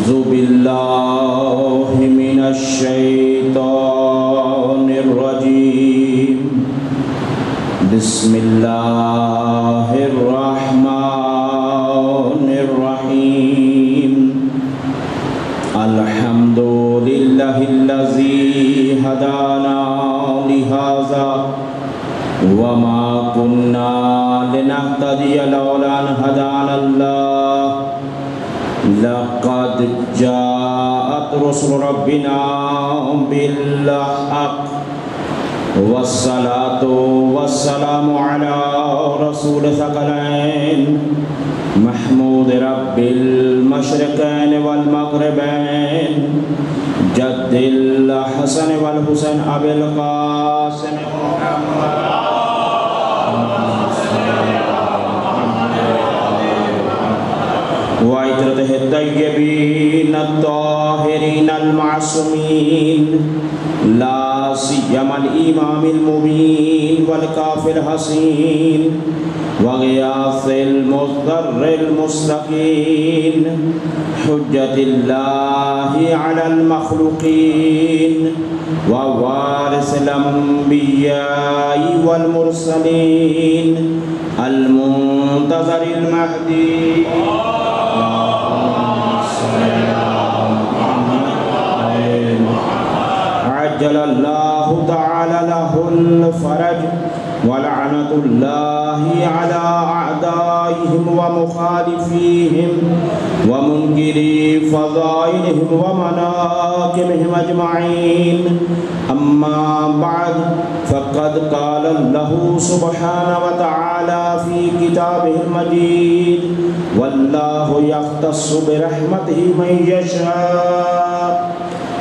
أعوذ بالله من الشيطان الرجيم بسم الله الرحمن الرحيم الحمد لله الذي هدانا لهذا وما كنا لنهتدي لولا أن هدانا الله لقد جاءت رسل ربنا بالحق والصلاة والسلام على رسول ثقلين محمود رب المشرقين والمغربين جد الحسن والحسين أبي القاسم محمد وعطرته الطيبين الطاهرين المعصومين لا سيما الإمام المبين والكافر الحسين وغياث المضطر المستقيم حجة الله على المخلوقين ووارث الأنبياء والمرسلين المنتظر المهدي عجل الله تعالى له الفرج ولعنة الله على أعدائهم ومخالفيهم ومنكري فضائلهم ومناكبهم أجمعين أما بعد فقد قال الله سبحانه وتعالى في كتابه المجيد والله يختص برحمته من يشاء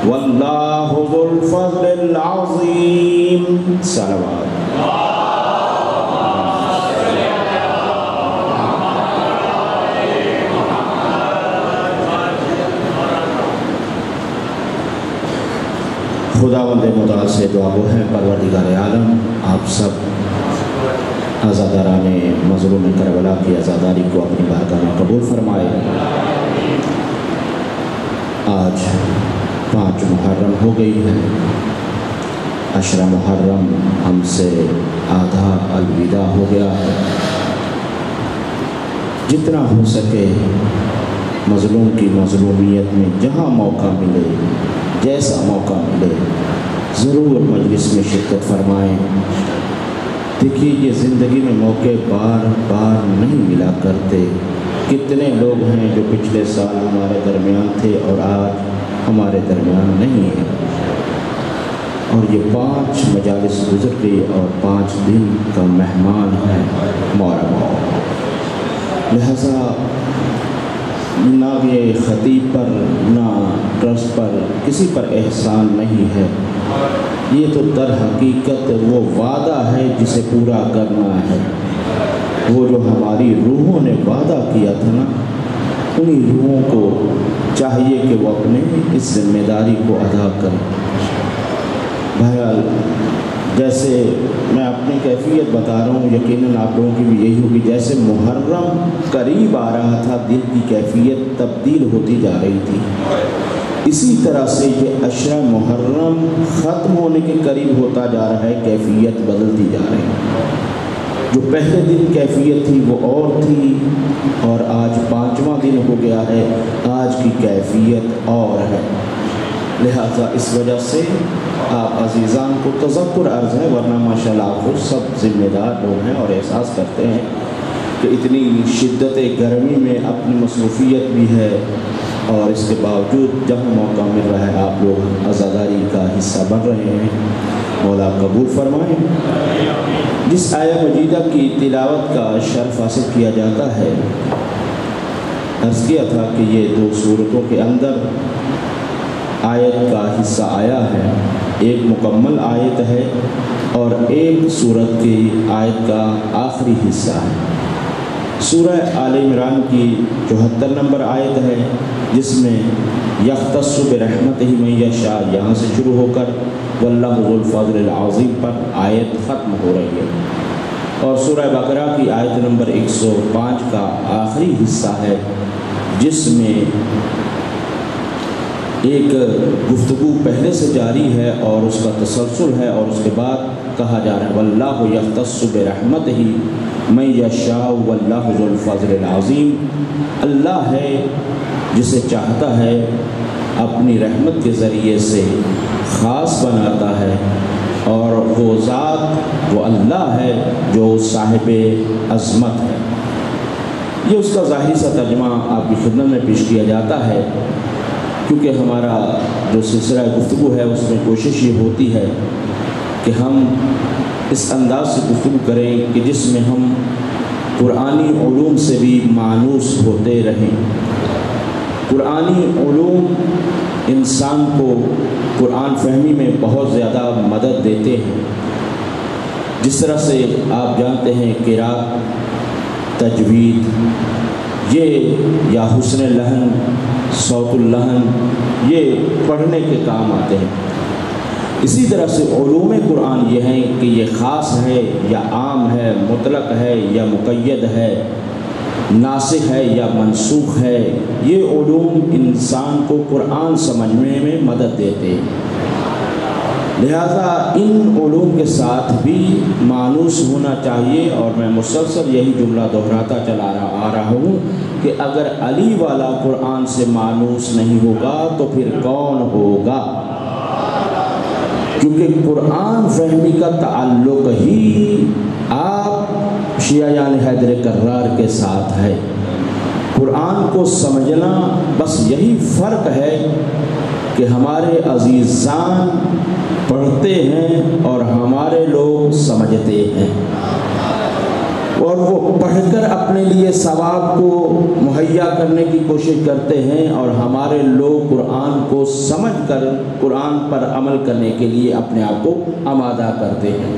واللہ ذو الفضل العظیم صلوات خداوند متعال سے دعا گو ہے پروردگار عالم آپ سب آزاداران مظلوم کربلا کی آزاداری کو اپنی بارگاہ میں قبول فرمائے۔ آج 5 محرم ہو گئی ہے، عشرہ محرم ہم سے آدھا الوداع ہو گیا ہے۔ جتنا ہو سکے مظلوم کی مظلومیت میں جہاں موقع ملے، جیسا موقع ملے، ضرور مجلس میں شرکت فرمائیں۔ دیکھیے یہ زندگی میں موقع بار بار نہیں ملا کرتے۔ کتنے لوگ ہیں جو پچھلے سال ہمارے درمیان تھے اور آج ہمارے درمیان نہیں ہے، اور یہ 5 مجالس گزر گئی اور 5 دن کا مہمان ہے محرم۔ لہذا نہ یہ خطیب پر نہ ٹرسٹ پر کسی پر احسان نہیں ہے، یہ تو در حقیقت وہ وعدہ ہے جسے پورا کرنا ہے۔ وہ جو ہماری روحوں نے وعدہ کیا تھا نا، انہی روحوں کو چاہیے کہ وہ اپنے اس ذمہ داری کو ادا کریں۔ بہرحال جیسے میں اپنی کیفیت بتا رہا ہوں، یقیناً آپ لوگوں کی بھی یہی ہوگی، جیسے محرم قریب آ رہا تھا دل کی کیفیت تبدیل ہوتی جا رہی تھی، اسی طرح سے یہ عشرہ محرم ختم ہونے کے قریب ہوتا جا رہا ہے، کیفیت بدلتی جا رہی ہے۔ جو پہلے دن کیفیت تھی وہ اور تھی، اور آج 5واں دن ہو گیا ہے، آج کی کیفیت اور ہے۔ لہذا اس وجہ سے آپ عزیزان کو تذکر عرض ہے، ورنہ ماشاءاللہ آپ خود سب ذمہ دار لوگ ہیں اور احساس کرتے ہیں کہ اتنی شدت گرمی میں اپنی مصروفیت بھی ہے، اور اس کے باوجود جہاں موقع مل رہا ہے آپ لوگ عزاداری کا حصہ بن رہے ہیں۔ مولا قبول فرمائیں۔ جس آیہ مجیدہ کی تلاوت کا شرف حاصل کیا جاتا ہے، عرض کیا تھا کہ یہ 2 سورتوں کے اندر آیت کا حصہ آیا ہے، ایک مکمل آیت ہے اور ایک سورت کی آیت کا آخری حصہ ہے۔ سورہ آل عمران کی 74 نمبر آیت ہے، جس میں یختص برحمتہ من یشاء یہاں سے شروع ہو کر واللہ ذو الفضل العظیم پر آیت ختم ہو رہی ہے، اور سورہ بقرہ کی آیت نمبر 105 کا آخری حصہ ہے، جس میں ایک گفتگو پہلے سے جاری ہے اور اس کا تسلسل ہے، اور اس کے بعد کہا جا رہا ہے واللہ یختص برحمتہ من یشاء واللہ ذو الفضل العظیم، اللہ ہے جسے چاہتا ہے اپنی رحمت کے ذریعے سے خاص بناتا ہے، اور وہ ذات وہ اللہ ہے جو صاحب عظمت ہے۔ یہ اس کا ظاہری سا ترجمہ آپ کی خدمت میں پیش کیا جاتا ہے، کیونکہ ہمارا جو سلسلہ گفتگو ہے اس میں کوشش یہ ہوتی ہے کہ ہم اس انداز سے گفتگو کریں کہ جس میں ہم قرآنی علوم سے بھی مانوس ہوتے رہیں۔ قرآنی علوم انسان کو قرآن فہمی میں بہت زیادہ مدد دیتے ہیں۔ جس طرح سے آپ جانتے ہیں قراءت، تجوید، یہ یا حسن لحن، صوت اللحن، یہ پڑھنے کے کام آتے ہیں۔ اسی طرح سے علوم قرآن یہ ہیں کہ یہ خاص ہے یا عام ہے، مطلق ہے یا مقید ہے، ناسخ ہے یا منسوخ ہے، یہ علوم انسان کو قرآن سمجھنے میں مدد دیتے ہیں۔ لہذا ان علوم کے ساتھ بھی مانوس ہونا چاہیے، اور میں مسلسل یہی جملہ دہراتا چلا آ رہا ہوں کہ اگر علی والا قرآن سے مانوس نہیں ہوگا تو پھر کون ہوگا؟ کیونکہ قرآن فہمی کا تعلق ہی آپ شیعیان حیدر کرار کے ساتھ ہے۔ قرآن کو سمجھنا بس یہی فرق ہے کہ ہمارے عزیزان پڑھتے ہیں اور ہمارے لوگ سمجھتے ہیں، اور وہ پڑھ کر اپنے لیے ثواب کو مہیا کرنے کی کوشش کرتے ہیں، اور ہمارے لوگ قرآن کو سمجھ کر قرآن پر عمل کرنے کے لیے اپنے آپ کو آمادہ کرتے ہیں۔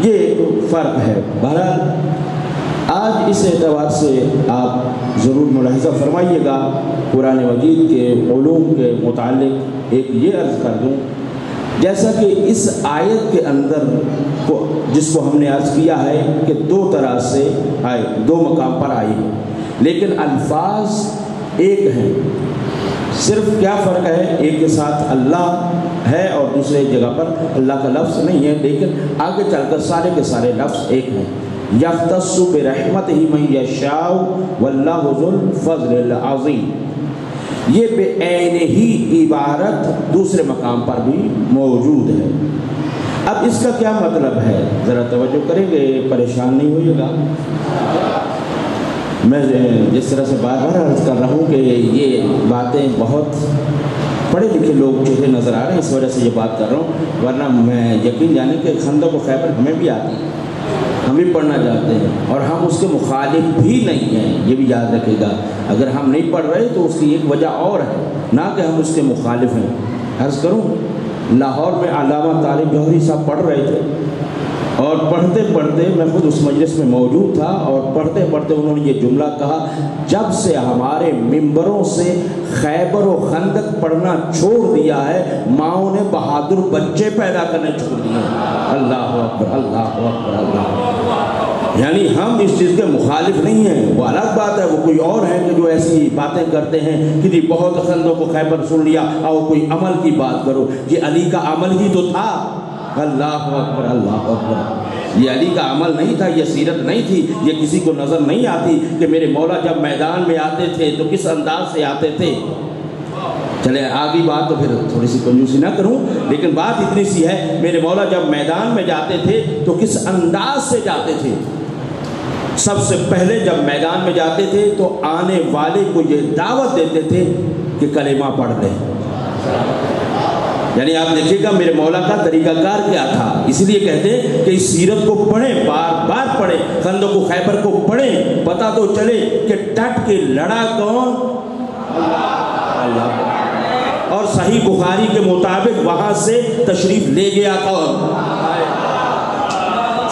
یہ فرق ہے۔ بہرحال آج اس اعتبار سے آپ ضرور ملاحظہ فرمائیے گا، قرآن مجید کے علوم کے متعلق ایک یہ عرض کر دوں، جیسا کہ اس آیت کے اندر جس کو ہم نے عرض کیا ہے کہ دو طرح سے آئے، دو مقام پر آئی ہے، لیکن الفاظ ایک ہیں، صرف کیا فرق ہے، ایک کے ساتھ اللہ ہے اور دوسرے جگہ پر اللہ کا لفظ نہیں ہے، لیکن آگے چل کر سارے کے سارے لفظ ایک ہیں۔ یختص برحمتہ من یشاء واللہ ذو الفضل العظیم، یہ بے عین ہی عبارت دوسرے مقام پر بھی موجود ہے۔ اب اس کا کیا مطلب ہے، ذرا توجہ کریں گے، پریشان نہیں ہوئیے گا۔ میں جس طرح سے بار بار عرض کر رہا ہوں کہ یہ باتیں بہت پڑھے لکھے لوگ چہرے نظر آ رہے ہیں، اس وجہ سے یہ بات کر رہا ہوں، ورنہ میں یقین جانے کہ خندق و خیبر ہمیں بھی آتی ہے، ہم بھی پڑھنا چاہتے ہیں، اور ہم اس کے مخالف بھی نہیں ہیں، یہ بھی یاد رکھے گا۔ اگر ہم نہیں پڑھ رہے تو اس کی ایک وجہ اور ہے، نہ کہ ہم اس کے مخالف ہیں۔ عرض کروں، لاہور میں علامہ طالب جوہری صاحب پڑھ رہے تھے، اور پڑھتے پڑھتے میں خود اس مجلس میں موجود تھا، اور پڑھتے پڑھتے انہوں نے یہ جملہ کہا، جب سے ہمارے ممبروں سے خیبر و خندق پڑھنا چھوڑ دیا ہے، ماؤں نے بہادر بچے پیدا کرنے چھوڑ دیے۔ اللہ اکبر، اللہ اکبر، اللہ۔ یعنی ہم اس چیز کے مخالف نہیں ہیں، وہ الگ بات ہے، وہ کوئی اور ہے کہ جو ایسی باتیں کرتے ہیں کہ جی بہت خندق و خیبر سن لیا، اور کوئی عمل کی بات کرو۔ یہ علی کا عمل ہی تو تھا۔ اللہ اکبر، اللہ اکبر۔ یہ علی کا عمل نہیں تھا، یہ سیرت نہیں تھی، یہ کسی کو نظر نہیں آتی کہ میرے مولا جب میدان میں آتے تھے تو کس انداز سے آتے تھے۔ چلے آگے بات تو پھر تھوڑی سی کنجوسی نہ کروں، لیکن بات اتنی سی ہے، میرے مولا جب میدان میں جاتے تھے تو کس انداز سے جاتے تھے۔ سب سے پہلے جب میدان میں جاتے تھے تو آنے والے کو یہ دعوت دیتے تھے کہ کلمہ پڑھ لے۔ یعنی آپ دیکھیے گا میرے مولا کا طریقہ کار کیا تھا، اس لیے کہتے ہیں کہ اس سیرت کو پڑھیں، بار بار پڑھیں، خندق و خیبر کو پڑھیں، پتہ تو چلے کہ ڈٹ کے لڑا کون؟ اللہ۔ اور صحیح بخاری کے مطابق وہاں سے تشریف لے گیا کون؟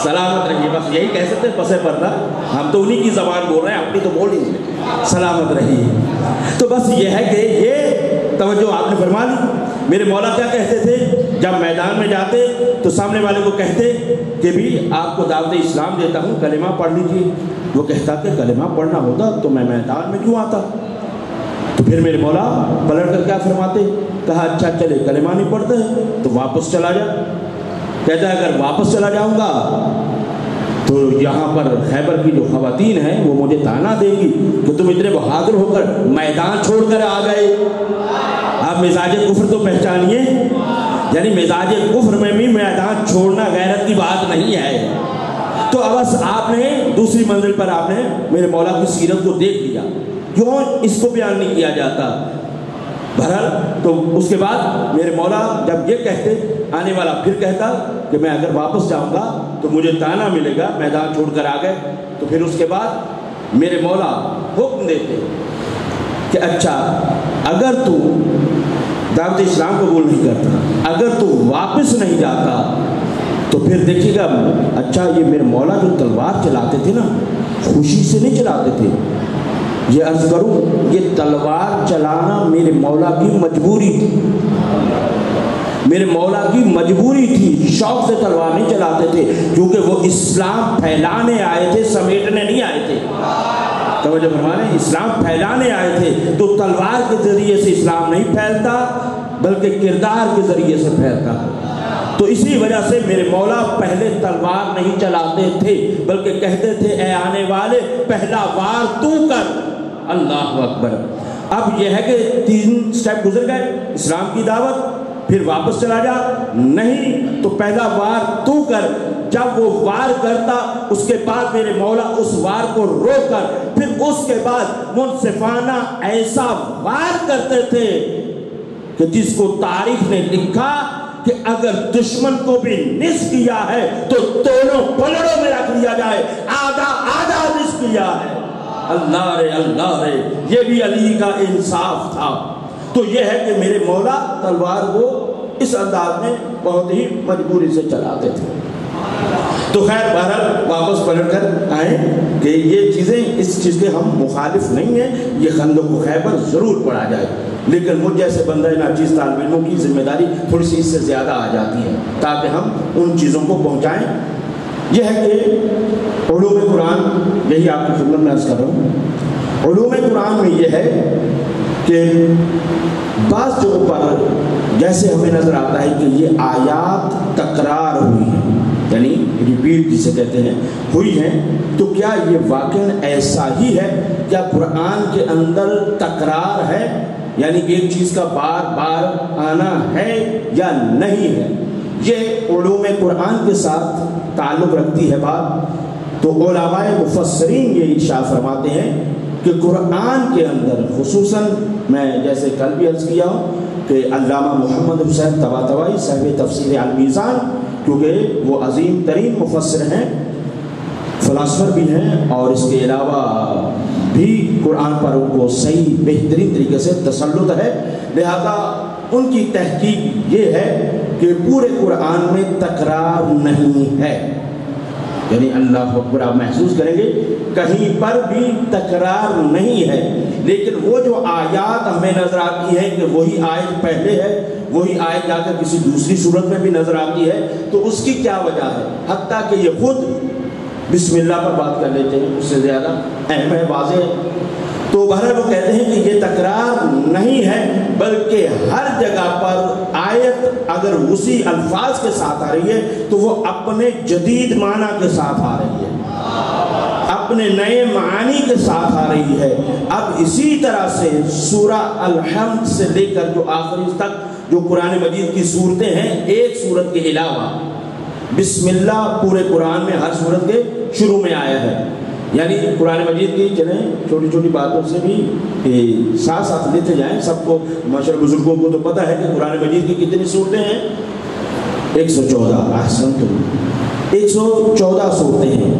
سلامت رہیے، بس یہی کہہ سکتے ہیں پسے پردہ، ہم تو انہی کی زبان بول رہے ہیں، اپنی تو بول ہی نہیں، سلامت رہیے۔ تو بس یہ ہے کہ یہ توجہ آپ نے فرما لی۔ میرے مولا کیا کہتے تھے جب میدان میں جاتے تو سامنے والے کو کہتے کہ بھی آپ کو دعوت اسلام دیتا ہوں، کلمہ پڑھ لیجیے۔ وہ کہتا کہ کلمہ پڑھنا ہوتا تو میں میدان میں کیوں آتا؟ تو پھر میرے مولا پلٹ کر کیا فرماتے؟ کہا اچھا چلے کلمہ نہیں پڑھتے ہیں تو واپس چلا جا. کہتا ہے اگر واپس چلا جاؤں گا تو یہاں پر خیبر کی جو خواتین ہیں وہ مجھے تانا دیں گی کہ تم اتنے بہادر ہو کر میدان چھوڑ کر آ گئے. آپ مزاج کفر تو پہچانیے، یعنی مزاج کفر میں بھی میدان چھوڑنا غیرت کی بات نہیں ہے. تو اب آپ نے دوسری منزل پر آپ نے میرے مولا کی سیرت کو دیکھ لیا، کیوں اس کو بیان نہیں کیا جاتا؟ بہرحال تو اس کے بعد میرے مولا جب یہ کہتے، آنے والا پھر کہتا کہ میں اگر واپس جاؤں گا تو مجھے تانا ملے گا، میدان چھوڑ کر آ گئے. تو پھر اس کے بعد میرے مولا حکم دیتے کہ اچھا اگر تو دعوت اسلام قبول نہیں کرتا، اگر تو واپس نہیں جاتا تو پھر دیکھیے گا. اچھا یہ میرے مولا جو تلوار چلاتے تھے نا، خوشی سے نہیں چلاتے تھے. یہ عرض کروں، یہ تلوار چلانا میرے مولا کی مجبوری تھی، میرے مولا کی مجبوری تھی. شوق سے تلوار نہیں چلاتے تھے، کیونکہ وہ اسلام پھیلانے آئے تھے، سمیٹنے نہیں آئے تھے. توجہ فرمائیں، اسلام پھیلانے آئے تھے تو تلوار کے ذریعے سے اسلام نہیں پھیلتا بلکہ کردار کے ذریعے سے پھیلتا. تو اسی وجہ سے میرے مولا پہلے تلوار نہیں چلاتے تھے بلکہ کہتے تھے اے آنے والے پہلا وار تو کر. اللہ اکبر. اب یہ ہے کہ 3 سٹیپ گزر گئے، اسلام کی دعوت، پھر واپس چلا جا، نہیں تو پہلا وار تو کر. جب وہ وار کرتا اس کے بعد میرے مولا اس وار کو روک کر پھر اس کے بعد منصفانہ ایسا وار کرتے تھے کہ جس کو تاریخ نے لکھا کہ اگر دشمن کو بھی نصف کیا ہے تو دونوں پلڑوں میں رکھ لیا جائے، آدھا آدھا نصف کیا ہے. اللہ رے اللہ رے، یہ بھی علی کا انصاف تھا. تو یہ ہے کہ میرے مولا تلوار کو اس انداز میں بہت ہی مجبوری سے چلاتے تھے. تو خیر بہرحال واپس پلٹ کر آئیں کہ یہ چیزیں اس چیز کے ہم مخالف نہیں ہیں، یہ خندق و خیبر ضرور پڑھا جائے، لیکن مجھ جیسے بندہ ناچیز طالب علموں کی ذمہ داری تھوڑی سی اس سے زیادہ آ جاتی ہے تاکہ ہم ان چیزوں کو پہنچائیں. یہ ہے کہ علوم قرآن، یہی آپ کی خدمت میں عرض کر رہا ہوں، علوم قرآن میں یہ ہے کہ بعض جگہوں پر جیسے ہمیں نظر آتا ہے کہ یہ آیات تکرار ہوئی ہیں، یعنی ریپیٹ جسے کہتے ہیں ہوئی ہیں، تو کیا یہ واقعاً ایسا ہی ہے؟ کیا قرآن کے اندر تکرار ہے، یعنی ایک چیز کا بار بار آنا ہے یا نہیں ہے؟ یہ علوم قرآن کے ساتھ تعلق رکھتی ہے بات. تو علماء مفسرین یہ ارشاد فرماتے ہیں کہ قرآن کے اندر خصوصاً میں جیسے کل بھی عرض کیا ہوں کہ علامہ محمد حسین طباطبائی صاحب تفسیر المیزان، کیونکہ وہ عظیم ترین مفسر ہیں، فلاسفر بھی ہیں، اور اس کے علاوہ بھی قرآن پر ان کو صحیح بہترین طریقے سے تسلط ہے، لہذا ان کی تحقیق یہ ہے کہ پورے قرآن میں تکرار نہیں ہے. یعنی اللہ اکبر، آپ محسوس کریں گے کہیں پر بھی تکرار نہیں ہے، لیکن وہ جو آیات ہمیں نظر آتی ہے کہ وہی آیت پہلے ہے، وہی آیت جا کر کسی دوسری صورت میں بھی نظر آتی ہے، تو اس کی کیا وجہ ہے؟ حتیٰ کہ یہ خود بسم اللہ پر بات کر لیتے ہیں، اس سے زیادہ اہم ہے، واضح ہے. تو بہرحال وہ کہتے ہیں کہ یہ تکرار نہیں ہے بلکہ ہر جگہ پر آیت اگر اسی الفاظ کے ساتھ آ رہی ہے تو وہ اپنے جدید معنی کے ساتھ آ رہی ہے، اپنے نئے معانی کے ساتھ آ رہی ہے. اب اسی طرح سے سورہ الحمد سے لے کر جو آخری تک جو قرآن مجید کی صورتیں ہیں، ایک صورت کے علاوہ بسم اللہ پورے قرآن میں ہر صورت کے شروع میں آیا ہے. یعنی قرآن مجید کی چلیں چھوٹی چھوٹی باتوں سے بھی ساتھ ساتھ لیتے جائیں. سب کو ماشاءاللہ بزرگوں کو تو پتہ ہے کہ قرآن مجید کی کتنی صورتیں ہیں، 114. احسن تو 114 صورتیں ہیں.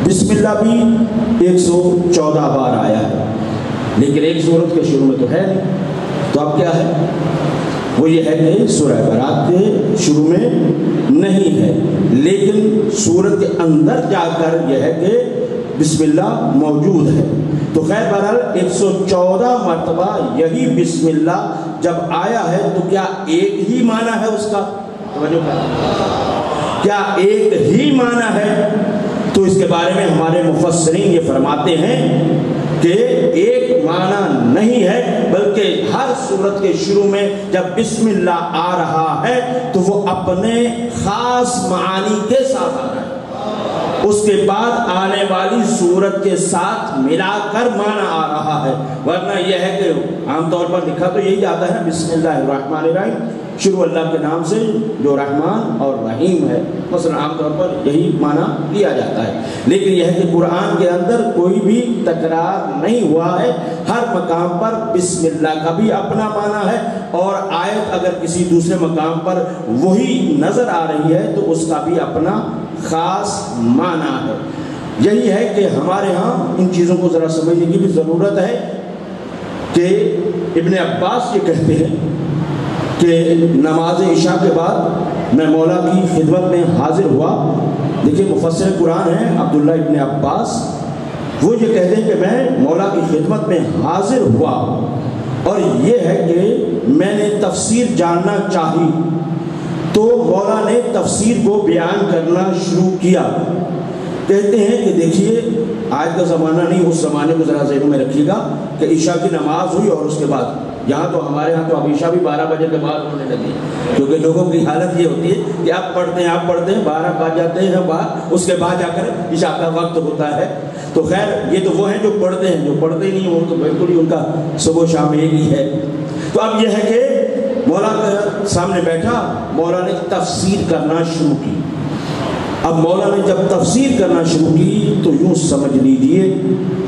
بسم اللہ بھی 114 بار آیا ہے، لیکن ایک صورت کے شروع میں تو ہے نہیں. تو اب کیا ہے؟ وہ یہ ہے کہ سورہ برات کے شروع میں نہیں ہے، لیکن سورت کے اندر جا کر یہ ہے کہ بسم اللہ موجود ہے. تو خیر بہرحال 114 مرتبہ یہی بسم اللہ جب آیا ہے تو کیا ایک ہی معنی ہے اس کا؟ توجہ کریں، کیا ایک ہی معنی ہے؟ تو اس کے بارے میں ہمارے مفسرین یہ فرماتے ہیں کہ ایک معنی نہیں ہے، بلکہ ہر سورت کے شروع میں جب بسم اللہ آ رہا ہے تو وہ اپنے خاص معانی کے ساتھ آ رہا ہے، اس کے بعد آنے والی سورت کے ساتھ ملا کر معنی آ رہا ہے۔ ورنہ یہ ہے کہ عام طور پر لکھا تو یہی جاتا ہے بسم اللہ الرحمن الرحیم، شروع اللہ کے نام سے جو رحمان اور رحیم ہے، مثلا عام طور پر یہی معنی کیا جاتا ہے۔ لیکن یہ ہے کہ قرآن کے اندر کوئی بھی تکرار نہیں ہوا ہے، ہر مقام پر بسم اللہ کا بھی اپنا معنی ہے، اور آیت اگر کسی دوسرے مقام پر وہی نظر آ رہی ہے تو اس کا بھی اپنا خاص معنی ہے۔ یہی ہے کہ ہمارے ہاں ان چیزوں کو ذرا سمجھنے کی بھی ضرورت ہے کہ ابن عباس یہ کہتے ہیں کہ نماز عشاء کے بعد میں مولا کی خدمت میں حاضر ہوا۔ دیکھیے مفسر قرآن ہیں عبداللہ ابن عباس، وہ یہ کہتے ہیں کہ میں مولا کی خدمت میں حاضر ہوا، اور یہ ہے کہ میں نے تفسیر جاننا چاہی تو مولا نے تفسیر کو بیان کرنا شروع کیا۔ کہتے ہیں کہ دیکھیے آج کا زمانہ نہیں، اس زمانے کو ذرا ذہن میں رکھیے گا کہ عشاء کی نماز ہوئی اور اس کے بعد یہاں تو ہمارے ہاں تو اب عشاء بھی 12 بجے کے بعد ہونے لگی، کیونکہ لوگوں کی حالت یہ ہوتی ہے کہ آپ پڑھتے ہیں 12 بج جاتے ہیں بعد، اس کے بعد جا کر عشاء کا وقت ہوتا ہے۔ تو خیر یہ تو وہ ہیں جو پڑھتے ہیں، جو پڑھتے ہی نہیں وہ تو بالکل ہی ان کا صبح و شام ایک ہی ہے۔ تو اب یہ ہے کہ مولا کے سامنے بیٹھا، مولا نے تفسیر کرنا شروع کی۔ اب مولا نے جب تفسیر کرنا شروع کی تو یوں سمجھ لیجئے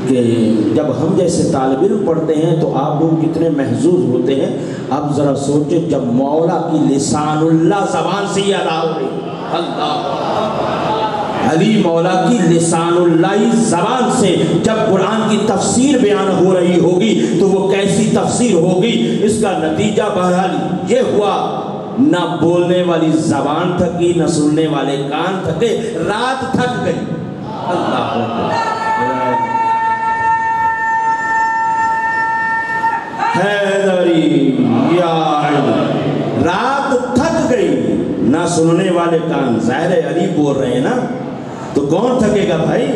کہ جب ہم جیسے طالب علم پڑھتے ہیں تو آپ لوگ کتنے محظوظ ہوتے ہیں۔ اب ذرا سوچیں جب مولا کی لسان اللہ زبان سے ہی ادا ہو رہی، اللہ علی مولا کی لسان اللہ زبان سے جب قرآن کی تفسیر بیان ہو رہی ہوگی تو وہ کیسی تفسیر ہوگی؟ اس کا نتیجہ بہرحال یہ ہوا، نہ بولنے والی زبان تھکی، نہ سننے والے کان تھکے، رات تھک گئی۔ اللہ حیدری یا علی، رات تھک گئی، نہ سننے والے کان، ظاہر علی بول رہے ہیں نا، تو کون تھکے گا بھائی؟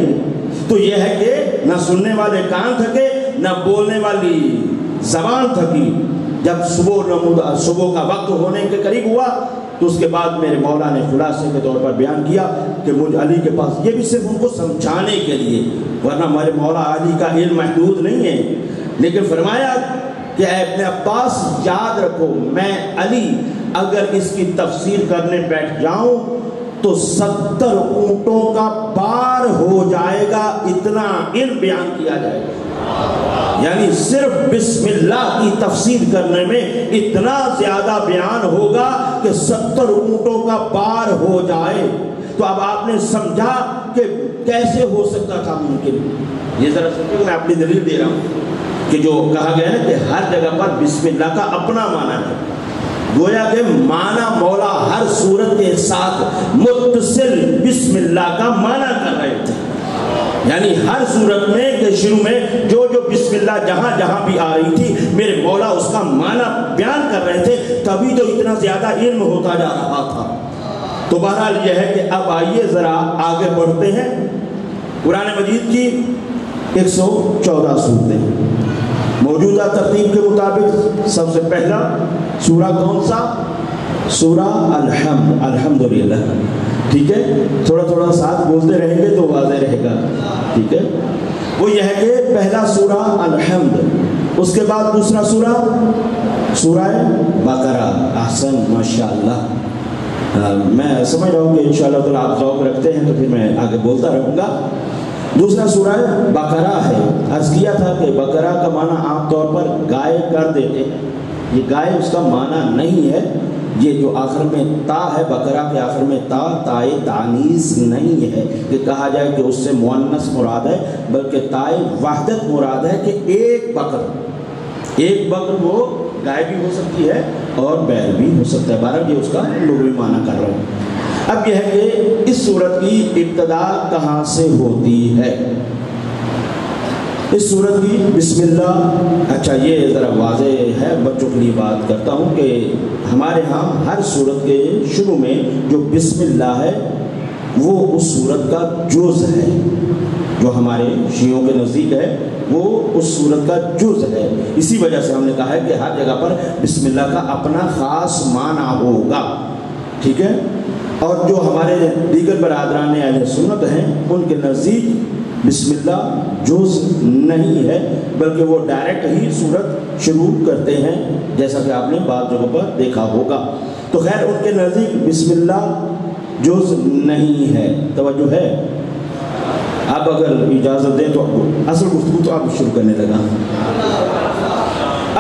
تو یہ ہے کہ نہ سننے والے کان تھکے، نہ بولنے والی زبان تھکی۔ جب صبح کا وقت ہونے کے قریب ہوا تو اس کے بعد میرے مولا نے خلاصے کے طور پر بیان کیا کہ مجھ علی کے پاس، یہ بھی صرف ان کو سمجھانے کے لیے، ورنہ ہمارے مولا علی کا علم محدود نہیں ہے، لیکن فرمایا کہ اے ابن عباس یاد رکھو میں علی اگر اس کی تفسیر کرنے بیٹھ جاؤں تو 70 اونٹوں کا پار ہو جائے گا، اتنا علم بیان کیا جائے گا۔ یعنی صرف بسم اللہ کی تفسیر کرنے میں اتنا زیادہ بیان ہوگا کہ 70 اونٹوں کا پار ہو جائے۔ تو اب آپ نے سمجھا کہ کیسے ہو سکتا تھا ممکن؟ یہ ذرا سمجھو، میں اپنی دلیل دے رہا ہوں کہ جو کہا گیا ہے کہ ہر جگہ پر بسم اللہ کا اپنا معنی ہے، گویا کہ معنی مولا ہر صورت کے ساتھ متصل بسم اللہ کا معنی کر رہے تھے۔ یعنی ہر صورت میں کہ شروع میں جو بسم اللہ جہاں جہاں بھی آ رہی تھی میرے مولا اس کا معنی بیان کر رہے تھے، تبھی تو اتنا زیادہ علم ہوتا جا رہا تھا۔ تو بہرحال یہ ہے کہ اب آئیے ذرا آگے بڑھتے ہیں۔ قرآن مجید کی 114 سورتیں، موجودہ ترتیب کے مطابق سب سے پہلا سورہ کون سا؟ سورہ الحمدللہ، ٹھیک ہے؟ تھوڑا تھوڑا ساتھ بولتے رہیں گے تو واضح رہے گا، ٹھیک ہے؟ وہ یہ ہے کہ پہلا سورہ الحمد، اس کے بعد دوسرا سورہ بقرہ۔ احسن، ماشاءاللہ، میں سمجھ رہا ہوں کہ انشاءاللہ تعالیٰ آپ ذوق رکھتے ہیں تو پھر میں آگے بولتا رہوں گا۔ دوسرا سورہ بقرہ ہے۔ عرض کیا تھا کہ بقرہ کا معنی عام طور پر گائے کر دیتے ہیں، یہ گائے اس کا معنی نہیں ہے، یہ جو آخر میں تا ہے، بقرہ کے آخر میں تائے تانیث نہیں ہے کہ کہا جائے کہ اس سے مؤنث مراد ہے، بلکہ تائے وحدت مراد ہے کہ ایک بکر وہ گائے بھی ہو سکتی ہے اور بیل بھی ہو سکتا ہے، بہرحال یہ اس کا لغوی معنی کر رہا ہوں۔ اب یہ ہے کہ اس سورت کی ابتدا کہاں سے ہوتی ہے؟ اس سورت کی بسم اللہ، اچھا یہ ذرا واضح ہے، بچوں کے لیے بات کرتا ہوں کہ ہمارے ہاں ہر سورت کے شروع میں جو بسم اللہ ہے وہ اس سورت کا جز ہے، جو ہمارے شیعوں کے نزدیک ہے وہ اس سورت کا جز ہے. اسی وجہ سے ہم نے کہا ہے کہ ہر جگہ پر بسم اللہ کا اپنا خاص معنی ہوگا. ٹھیک ہے. اور جو ہمارے دیگر برادران اہل سنت ہیں ان کے نزدیک بسم اللہ جز نہیں ہے، بلکہ وہ ڈائریکٹ ہی سورت شروع کرتے ہیں، جیسا کہ آپ نے بعض جگہوں پر دیکھا ہوگا. تو خیر ان کے نزدیک بسم اللہ جز نہیں ہے. توجہ ہے. اب اگر اجازت دیں تو اصل گفتگو تو آپ شروع کرنے لگا.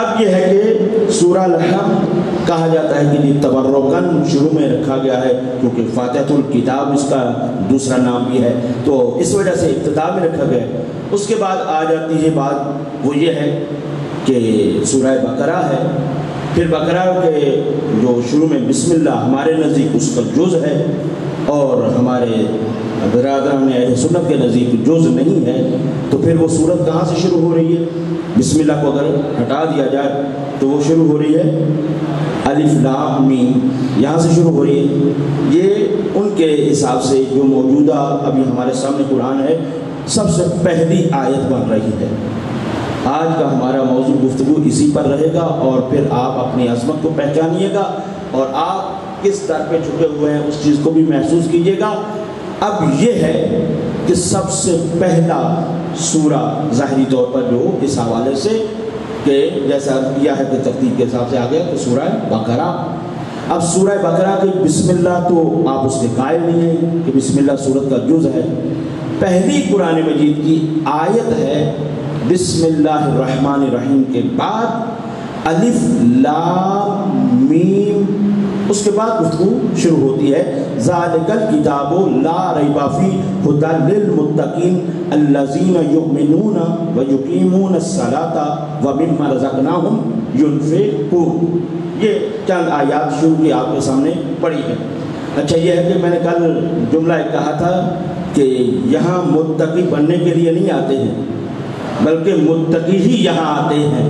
اب یہ ہے کہ سورہ الحمد کہا جاتا ہے کہ تبرکاً شروع میں رکھا گیا ہے، کیونکہ فاتحۃ الکتاب اس کا دوسرا نام بھی ہے، تو اس وجہ سے ابتدا میں رکھا گیا. اس کے بعد آ جاتی ہے بات، وہ یہ ہے کہ سورہ بقرہ ہے. پھر بقرہ کے جو شروع میں بسم اللہ ہمارے نزدیک اس کا جز ہے، اور ہمارے برادران اہل سنت کے نزدیک جز نہیں ہے. تو پھر وہ سورت کہاں سے شروع ہو رہی ہے؟ بسم اللہ کو اگر ہٹا دیا جائے تو وہ شروع ہو رہی ہے الف لام میم، یہاں سے شروع ہو رہی ہے. یہ ان کے حساب سے جو موجودہ ابھی ہمارے سامنے قرآن ہے سب سے پہلی آیت بن رہی ہے. آج کا ہمارا موضوع گفتگو اسی پر رہے گا، اور پھر آپ اپنی عظمت کو پہچانیے گا اور آپ کس در پہ جھکے ہوئے ہیں اس چیز کو بھی محسوس کیجیے گا. اب یہ ہے کہ سب سے پہلا سورہ ظاہری طور پر جو اس حوالے سے کہ جیسا کیا ہے کہ ترتیب کے حساب سے آ گیا تو سورہ بقرہ. اب سورہ بقرہ کی بسم اللہ تو آپ اس کے قائل نہیں ہیں کہ بسم اللہ سورت کا جز ہے. پہلی قرآن مجید کی آیت ہے بسم اللہ الرحمن الرحیم کے بعد الف لام میم، اس کے بعد گفتگو شروع ہوتی ہے ذالک الکتاب لا ریب فیہ ھدی للمتقین الذین یؤمنون ویقیمون الصلاۃ ومما رزقناہم ینفقون. یہ چند آیات شروع کی آپ کے سامنے پڑھی ہے. اچھا یہ ہے کہ میں نے کل جملہ ایک کہا تھا کہ یہاں متقی بننے کے لیے نہیں آتے ہیں بلکہ متقی ہی یہاں آتے ہیں.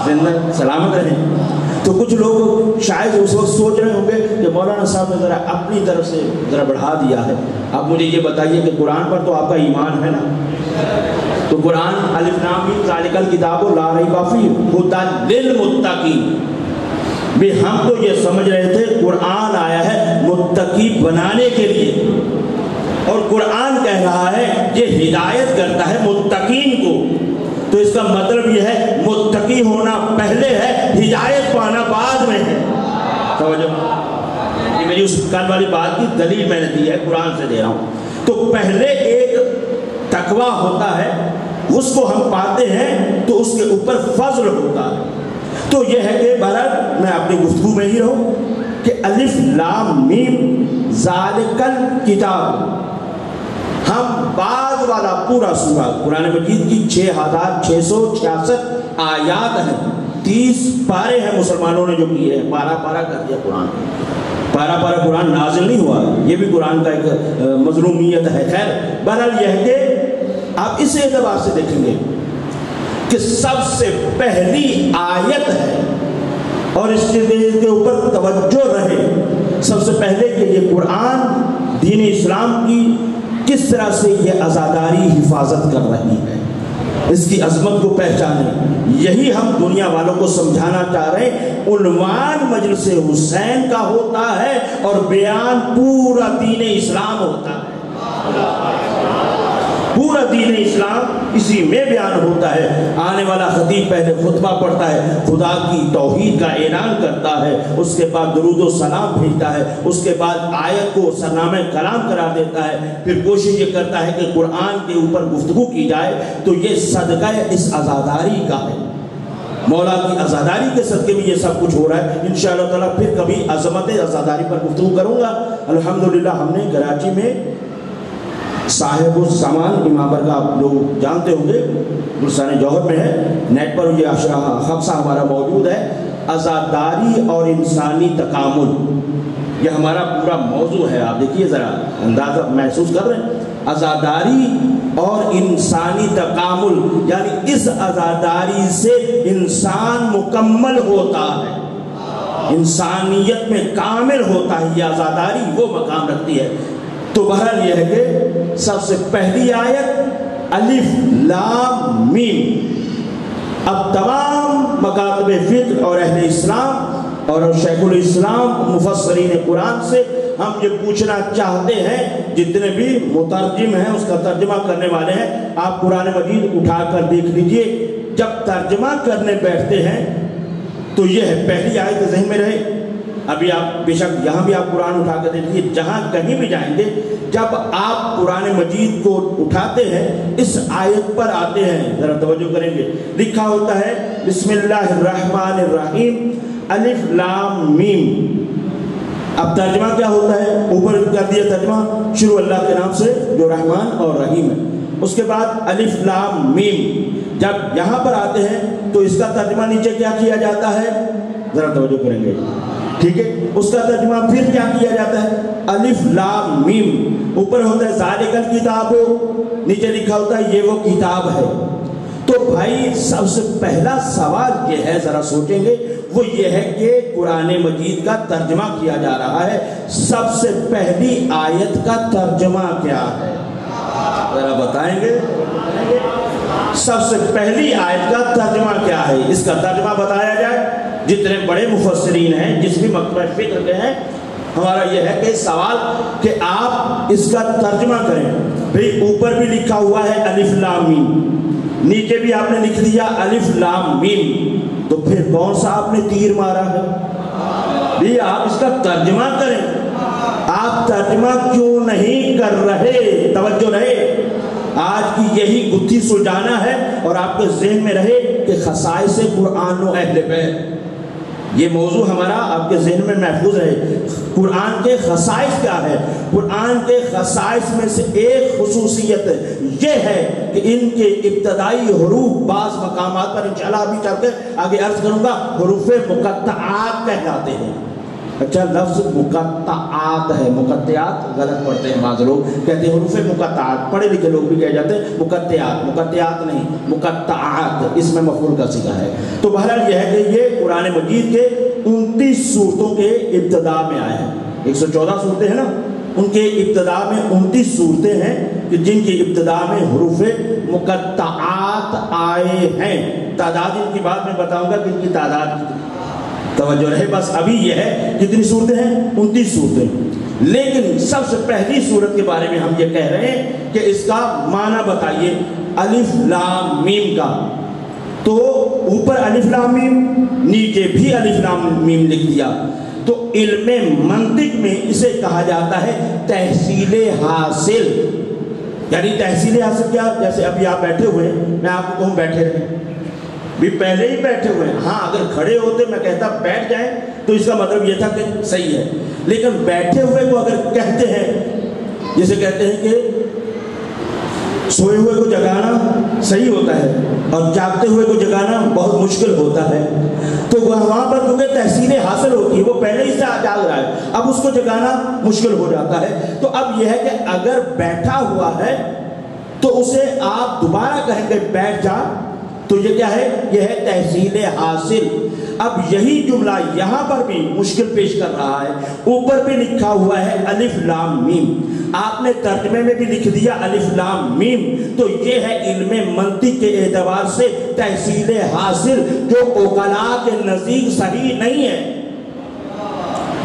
زندہ سلامت رہیں. تو کچھ لوگ شاید اس وقت سوچ رہے ہوں گے کہ مولانا صاحب نے ذرا اپنی طرف سے ذرا بڑھا دیا ہے. اب مجھے یہ بتائیے کہ قرآن پر تو آپ کا ایمان ہے نا؟ تو قرآن الف لام میم ذالک الکتاب لا ریب فیہ ھدی للمتقین، بھی ہم تو یہ سمجھ رہے تھے قرآن آیا ہے متقی بنانے کے لیے، اور قرآن کہہ رہا ہے یہ ہدایت کرتا ہے متقین کو. تو اس کا مطلب یہ ہے متقی ہونا پہلے ہے، ہدایت پانا بعد میں ہے. توجہ، یہ میری اس کل والی بات کی دلیل میں نے دی ہے، قرآن سے دے رہا ہوں. تو پہلے ایک تقویٰ ہوتا ہے، اس کو ہم پاتے ہیں تو اس کے اوپر فضل ہوتا ہے. تو یہ ہے کہ بہرحال میں اپنی گفتگو میں ہی رہوں کہ الف لام میم ذالک الکتاب، ہم بعد والا پورا سورہ قرآن مجید کی 6666 آیات ہیں، 30 پارے ہیں مسلمانوں نے جو کیے ہیں. پارا پارا کر دیا قرآن. پارا پارا قرآن نازل نہیں ہوا، یہ بھی قرآن کا ایک مظلومیت ہے. خیر بہرحال یہ ہے کہ آپ اس اعتبار سے دیکھیں گے کہ سب سے پہلی آیت ہے، اور اس کے اوپر توجہ رہے سب سے پہلے کہ یہ قرآن دین اسلام کی کس طرح سے یہ عزاداری حفاظت کر رہی ہے، اس کی عظمت کو پہچانے. یہی ہم دنیا والوں کو سمجھانا چاہ رہے ہیں. عنوان مجلس حسین کا ہوتا ہے اور بیان پورا دین اسلام ہوتا ہے. پورا دین اسلام اسی میں بیان ہوتا ہے. آنے والا خطیب پہلے خطبہ پڑھتا ہے، خدا کی توحید کا اعلان کرتا ہے، اس کے بعد درود و سلام بھیجتا ہے، اس کے بعد آیت کو سرنامہ کلام قرار دیتا ہے، پھر کوشش یہ کرتا ہے کہ قرآن کے اوپر گفتگو کی جائے. تو یہ صدقہ اس عزاداری کا ہے، مولا کی عزاداری کے صدقے میں یہ سب کچھ ہو رہا ہے. انشاءاللہ تعالیٰ پھر کبھی عظمت عزاداری پر گفتگو کروں گا. الحمدللہ ہم نے کراچی میں صاحب الزمان امام برگاہ آپ لوگ جانتے ہوں گے، گلستان جوہر میں ہے، نیٹ پر یہ خبصہ ہمارا موجود ہے. عزاداری اور انسانی تکامل، یہ ہمارا پورا موضوع ہے. آپ دیکھیے ذرا اندازہ محسوس کر رہے ہیں. عزاداری اور انسانی تکامل، یعنی اس عزاداری سے انسان مکمل ہوتا ہے، انسانیت میں کامل ہوتا ہے. یہ عزاداری وہ مقام رکھتی ہے. تو بہرحال یہ ہے کہ سب سے پہلی آیت الف لام میم. اب تمام مکاتب فقہ اور اہل اسلام اور شیخ الاسلام مفسرین قرآن سے ہم یہ پوچھنا چاہتے ہیں، جتنے بھی مترجم ہیں اس کا ترجمہ کرنے والے ہیں، آپ قرآن مجید اٹھا کر دیکھ لیجئے. جب ترجمہ کرنے بیٹھتے ہیں تو یہ ہے پہلی آیت ذہن میں رہے. ابھی آپ بے شک یہاں بھی آپ قرآن اٹھا کر دیکھیے، جہاں کہیں بھی جائیں گے جب آپ قرآن مجید کو اٹھاتے ہیں اس آیت پر آتے ہیں، ذرا توجہ کریں گے. لکھا ہوتا ہے بسم اللہ الرحمن الرحیم الف لام میم. اب ترجمہ کیا ہوتا ہے؟ اوپر کر دیا ترجمہ، شروع اللہ کے نام سے جو رحمان اور رحیم ہے. اس کے بعد الف لام میم. جب یہاں پر آتے ہیں تو اس کا ترجمہ نیچے کیا کیا جاتا ہے؟ ذرا توجہ کریں گے، ٹھیک ہے. اس کا ترجمہ پھر کیا کیا جاتا ہے؟ الف لام میم. اوپر ہوتا ہے ذالک الکتاب، نیچے لکھا ہوتا ہے یہ وہ کتاب ہے. تو بھائی سب سے پہلا سوال یہ ہے، ذرا سوچیں گے، وہ یہ ہے کہ قرآن مجید کا ترجمہ کیا جا رہا ہے، سب سے پہلی آیت کا ترجمہ کیا ہے؟ ذرا بتائیں گے. سب سے پہلی آیت کا ترجمہ کیا ہے؟ اس کا ترجمہ بتایا جائے. جتنے بڑے مفسرین ہیں، جس بھی مکتبہ فکر کے ہیں، ہمارا یہ ہے کہ سوال کہ آپ اس کا ترجمہ کریں. بھئی اوپر بھی لکھا ہوا ہے الف لام میم، نیچے بھی آپ نے لکھ دیا الف لام میم، تو پھر کون سا آپ نے تیر مارا ہے؟ بھی آپ اس کا ترجمہ کریں. آپ ترجمہ کیوں نہیں کر رہے؟ توجہ رہے، آج کی یہی گتھی سلجھانا ہے اور آپ کے ذہن میں رہے کہ خصائص قرآن و اہل بیت، یہ موضوع ہمارا آپ کے ذہن میں محفوظ رہے. قرآن کے خصائص کیا ہے؟ قرآن کے خصائص میں سے ایک خصوصیت یہ ہے کہ ان کے ابتدائی حروف بعض مقامات پر انشاءاللہ ابھی چل کے آگے عرض کروں گا حروف مقطعات کہلاتے ہیں. اچھا لفظ مقطعات ہے، مقطعات غلط پڑھتے ہیں بعض لوگ، کہتے ہیں حروف مقطعات، پڑھے لکھے لوگ بھی کہہ جاتے ہیں مقطعات. مقطعات نہیں، مقطعات، اس میں مفعول کا صیغہ ہے. تو بہرحال یہ ہے کہ یہ قرآن مجید کے 29 صورتوں کے ابتدا میں آئے ہیں. 114 صورتیں ہیں نا، ان کے ابتدا میں 29 صورتیں ہیں کہ جن کی ابتدا میں حروف مقطعات آئے ہیں. تعداد ان کی بعد میں بتاؤں گا کہ ان کی تعداد کی توجہ رہے. بس ابھی یہ ہے کتنی صورتیں ہیں؟ 29 صورتیں. لیکن سب سے پہلی صورت کے بارے میں ہم یہ کہہ رہے ہیں کہ اس کا معنی بتائیے الف لام میم کا. تو اوپر الف لام میم، نیچے بھی الف لام میم لکھ دیا. تو علم منطق میں اسے کہا جاتا ہے تحصیل حاصل. یعنی تحصیل حاصل کیا؟ جیسے ابھی آپ بیٹھے ہوئے ہیں، میں آپ کو کہوں بیٹھے رہیں، بھی پہلے ہی بیٹھے ہوئے ہیں. ہاں اگر کھڑے ہوتے میں کہتا بیٹھ جائیں تو اس کا مطلب یہ تھا کہ صحیح ہے. لیکن بیٹھے ہوئے کو اگر کہتے ہیں، جسے کہتے ہیں کہ سوئے ہوئے کو جگانا صحیح ہوتا ہے اور جاگتے ہوئے کو جگانا بہت مشکل ہوتا ہے. تو وہاں پر کیونکہ تحصیل حاصل ہوتی ہے، وہ پہلے ہی سے جاگ رہا ہے، اب اس کو جگانا مشکل ہو جاتا ہے. تو اب یہ ہے کہ اگر بیٹھا ہوا ہے تو اسے آپ دوبارہ کہیں گے بیٹھ جا، تو یہ کیا ہے؟ یہ ہے تحصیل حاصل. اب یہی جملہ یہاں پر بھی مشکل پیش کر رہا ہے. اوپر بھی لکھا ہوا ہے الف لام میم، آپ نے ترجمے میں بھی لکھ دیا الف لام میم. تو یہ ہے علم منطق کے اعتبار سے تحصیل حاصل، جو عقلاء کے نزدیک صحیح نہیں ہے.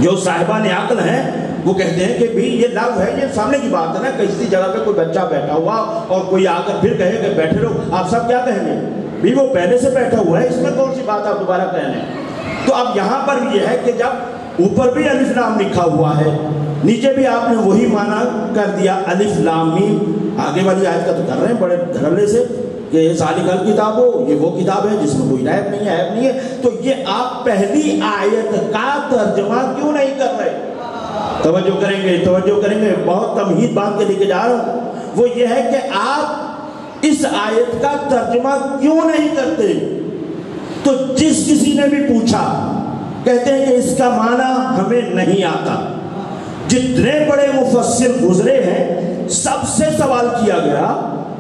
جو صاحبان عقل ہیں وہ کہتے ہیں کہ بھی یہ لفظ ہے، یہ سامنے کی بات ہے نا، کسی جگہ پہ کوئی بچہ بیٹھا ہوا اور کوئی آ کر پھر کہے کہ بیٹھے رہو، آپ سب کیا کہیں گے؟ بھی وہ پہلے سے بیٹھا ہوا ہے، اس میں کون سی بات آپ دوبارہ کہنے. تو اب یہاں پر یہ ہے کہ جب اوپر بھی الف لام لکھا ہوا ہے، نیچے بھی آپ نے وہی معنی کر دیا الف لام میم. آگے والی آیت کا تو کر رہے ہیں بڑے دھڑلے سے کہ ذالک الکتاب ہو، یہ وہ کتاب ہے جس میں کوئی ریب نہیں ہے، عیب نہیں ہے. تو یہ آپ پہلی آیت کا ترجمہ کیوں نہیں کر رہے؟ توجہ کریں گے، توجہ کریں گے، بہت تمہید باندھ کے لے کے جا رہا ہوں. وہ یہ ہے کہ آپ اس آیت کا ترجمہ کیوں نہیں کرتے؟ تو جس کسی نے بھی پوچھا کہتے ہیں کہ اس کا معنی ہمیں نہیں آتا. جتنے بڑے مفسر گزرے ہیں سب سے سوال کیا گیا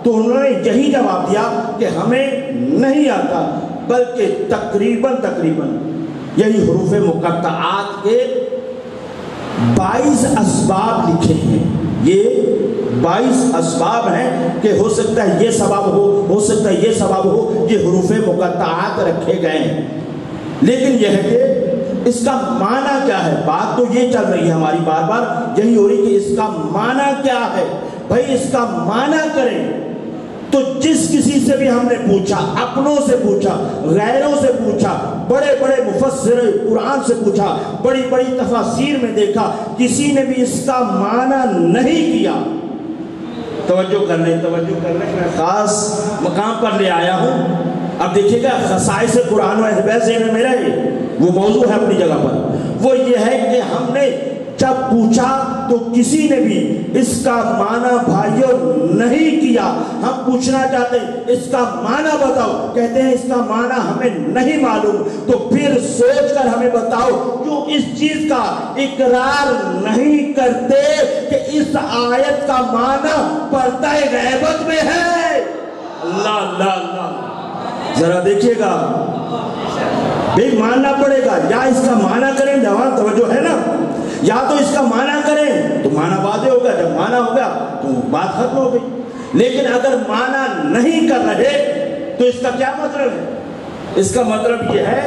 تو انہوں نے یہی جواب دیا کہ ہمیں نہیں آتا، بلکہ تقریباً یہی حروف مقطعات کے 22 اسباب لکھے ہیں. یہ 22 اسباب ہیں کہ ہو سکتا ہے یہ سبب ہو سکتا ہے یہ سبب ہو، یہ حروف مقطعات رکھے گئے ہیں، لیکن یہ ہے کہ اس کا معنی کیا ہے؟ بات تو یہ چل رہی ہے ہماری بار بار یہی ہو رہی کہ اس کا معنی کیا ہے؟ بھائی اس کا معنی کریں تو جس کسی سے بھی ہم نے پوچھا، اپنوں سے پوچھا، غیروں سے پوچھا، بڑے بڑے مفسر قرآن سے پوچھا، بڑی بڑی تفاسیر میں دیکھا، کسی نے بھی اس کا معنی نہیں کیا۔ توجہ کر لیں میں خاص مقام پر لے آیا ہوں۔ اب دیکھیے گا خصائص قرآن و احباز میں میرا وہ موضوع ہے اپنی جگہ پر، وہ یہ ہے کہ ہم نے جب پوچھا تو کسی نے بھی اس کا معنی بھائیوں نہیں کیا۔ ہم پوچھنا چاہتے ہیں اس کا معنی بتاؤ، کہتے ہیں اس کا معنی ہمیں نہیں معلوم، تو پھر سوچ کر ہمیں بتاؤ کیوں اس چیز کا اقرار نہیں کرتے کہ اس آیت کا معنی پردہ غیبت میں ہے؟ اللہ اللہ اللہ، ذرا دیکھیے گا بھئی ماننا پڑے گا، یا اس کا معنی کریں، جواب توجہ ہے نا، یا تو اس کا معنی کریں تو معنی واضح ہوگا، جب معنی ہوگا تو بات ختم ہو گئی، لیکن اگر معنی نہیں کر رہے تو اس کا کیا مطلب ہے؟ اس کا مطلب یہ ہے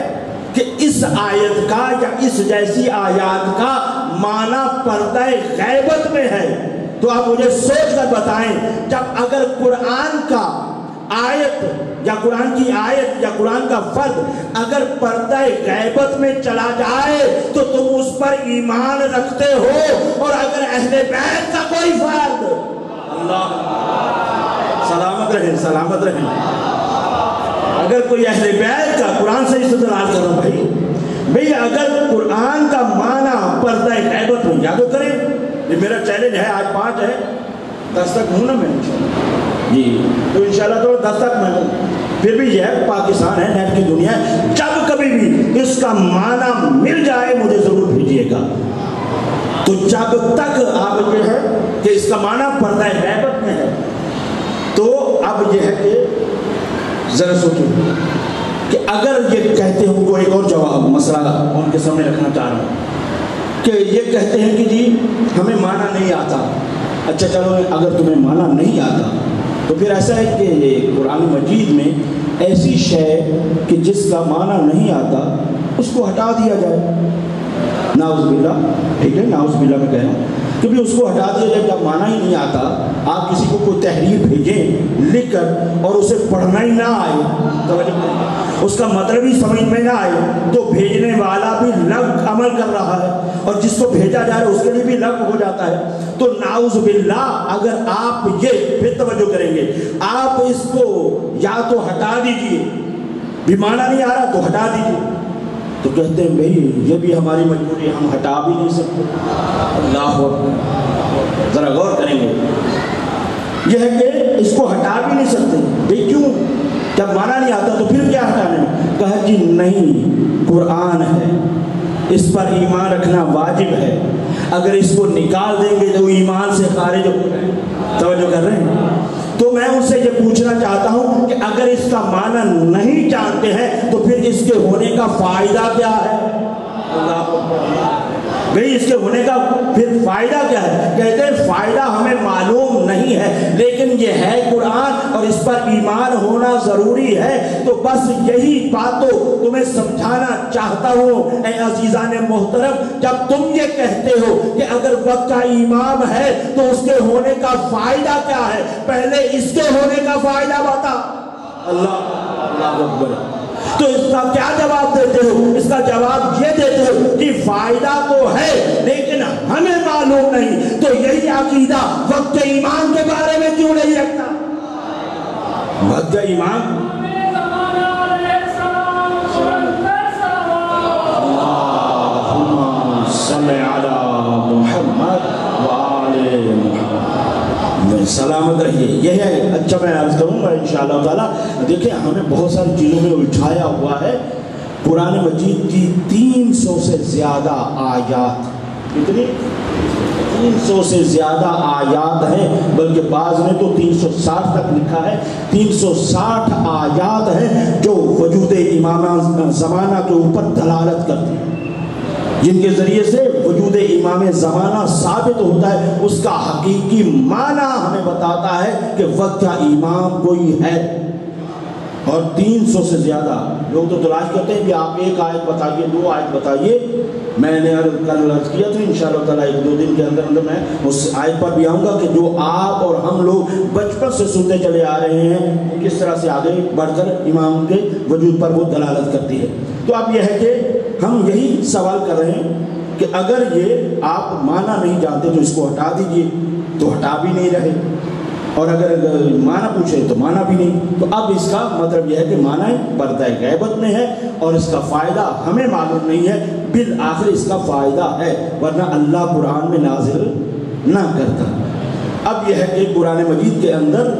کہ اس آیت کا یا اس جیسی آیات کا معنی پردہ غیبت میں ہے۔ تو آپ مجھے سوچ کر بتائیں، جب اگر قرآن کا آیت یا قرآن کی آیت یا قرآن کا فرد اگر پردہ غیبت میں چلا جائے تو تم اس پر ایمان رکھتے ہو، اور اگر اہل بیت کا کوئی فرد، اللہ سلامت رہیں، اگر کوئی اہل بیت کا، قرآن سے استدلال کرو بھائی اگر قرآن کا معنی پردہ غیبت میں، یا تو کریں، یہ میرا چیلنج ہے، آج 5 ہے، 10 تک ہوں نا میں جی، تو انشاءاللہ تو 10 تک میں ہوں، پھر بھی یہ ہے پاکستان ہے، نیٹ کی دنیا ہے، جب کبھی بھی اس کا معنی مل جائے مجھے ضرور بھیجیے گا۔ تو جب تک آپ یہ ہے کہ اس کا معنی پردہ غیبت میں ہے، تو اب یہ ہے کہ ذرا سوچو کہ اگر یہ کہتے ہوں، کو ایک اور جواب مسئلہ ان کے سامنے رکھنا چاہ رہا ہوں کہ یہ کہتے ہیں کہ جی ہمیں معنی نہیں آتا۔ اچھا چلو، اگر تمہیں معنی نہیں آتا تو پھر ایسا ہے کہ قرآن مجید میں ایسی شے کہ جس کا معنی نہیں آتا اس کو ہٹا دیا جائے، نعوذ باللہ، ٹھیک ہے، نعوذ باللہ میں کہہ رہا ہوں کہ بھی اس کو ہٹا دیا جائے، جب معنی ہی نہیں آتا، آپ کسی کو کوئی تحریر بھیجیں لکھ کر اور اسے پڑھنا ہی نہ آئے، اس کا مطلب ہی سمجھ میں نہ آئے، تو بھیجنے والا بھی لغو عمل کر رہا ہے، اور جس کو بھیجا جا رہا ہے اس کے لیے بھی لغو ہو جاتا ہے۔ تو نعوذ باللہ، اگر آپ یہ پھر توجہ کریں گے، آپ اس کو یا تو ہٹا دیجئے، بھی معنی نہیں آ رہا تو ہٹا دیجئے، تو کہتے ہیں بھئی یہ بھی ہماری مجبوری، ہم ہٹا بھی نہیں سکتے۔ اللہ اکبر، ذرا غور کریں گے، یہ ہے کہ اس کو ہٹا بھی نہیں سکتے، بھئی کیوں؟ جب معنی نہیں آتا تو پھر کیا ہٹانے؟ کہا جی نہیں، قرآن ہے، اس پر ایمان رکھنا واجب ہے، اگر اس کو نکال دیں گے تو ایمان سے خارج ہو جائے۔ توجہ کر رہے ہیں؟ تو میں ان سے یہ پوچھنا چاہتا ہوں کہ اگر اس کا معنی نہیں جانتے ہیں تو پھر اس کے ہونے کا فائدہ کیا ہے؟ بھئی اس کے ہونے کا پھر فائدہ کیا ہے؟ کہتے ہیں فائدہ ہمیں معلوم نہیں ہے، لیکن یہ ہے قرآن اور اس پر ایمان ہونا ضروری ہے۔ تو بس یہی بات تو تمہیں سمجھانا چاہتا ہوں اے عزیزان محترم، جب تم یہ کہتے ہو کہ اگر وقت کا امام ہے تو اس کے ہونے کا فائدہ کیا ہے، پہلے اس کے ہونے کا فائدہ بتا۔ اللہ اکبر، تو اس کا کیا جواب دیتے ہو؟ اس کا جواب یہ دیتے ہو کہ فائدہ تو ہے لیکن ہمیں معلوم نہیں، تو یہی عقیدہ وقت ایمان کے بارے میں کیوں نہیں رکھتا؟ وقت ایمان اللہم صلی علی محمد وآل محمد، سلامت رہیے۔ یہ ہے، اچھا میں عرض کروں گا انشاءاللہ تعالیٰ، دیکھیں ہمیں بہت ساری چیزوں میں الجھایا ہوا ہے۔ قرآن مجید کی 300 سے زیادہ آیات، کتنی؟ 300 سے زیادہ آیات ہیں، بلکہ بعض نے تو 360 تک لکھا ہے۔ 360 آیات ہیں جو وجود امام زمانہ کے اوپر دلالت کرتی ہیں۔ جن کے ذریعے سے وجود امام زمانہ ثابت ہوتا ہے، اس کا حقیقی معنی ہمیں بتاتا ہے کہ وقت کا امام کوئی ہے۔ اور 300 سے زیادہ لوگ تو تلاش کرتے ہیں کہ آپ ایک آیت بتائیے، 2 آیت بتائیے۔ میں نے کل عرض کیا تو انشاءاللہ تعالیٰ 1-2 دن کے اندر میں اس آیت پر بھی آؤں گا کہ جو آپ اور ہم لوگ بچپن سے سنتے چلے آ رہے ہیں، کس طرح سے آگے بڑھ کر امام کے وجود پر وہ دلالت کرتی ہے۔ تو اب یہ ہے کہ ہم یہی سوال کر رہے ہیں کہ اگر یہ آپ معنی نہیں جانتے تو اس کو ہٹا دیجئے، تو ہٹا بھی نہیں رہے، اور اگر معنی پوچھے تو معنی بھی نہیں۔ تو اب اس کا مطلب یہ ہے کہ معنی پردہ غیبت میں ہے اور اس کا فائدہ ہمیں معلوم نہیں ہے، بالآخر اس کا فائدہ ہے، ورنہ اللہ قرآن میں نازل نہ کرتا۔ اب یہ ہے کہ قرآن مجید کے اندر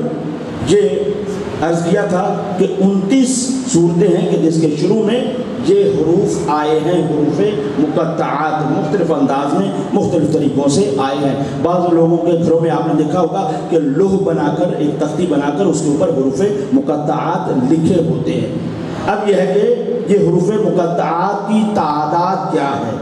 یہ عرض کیا تھا کہ 29 صورتیں ہیں کہ جس کے شروع میں یہ حروف آئے ہیں، حروف مقطعات مختلف انداز میں مختلف طریقوں سے آئے ہیں۔ بعض لوگوں کے گھروں میں آپ نے دیکھا ہوگا کہ لوح بنا کر، ایک تختی بنا کر اس کے اوپر حروف مقطعات لکھے ہوتے ہیں۔ اب یہ ہے کہ یہ حروف مقطعات کی تعداد کیا ہے،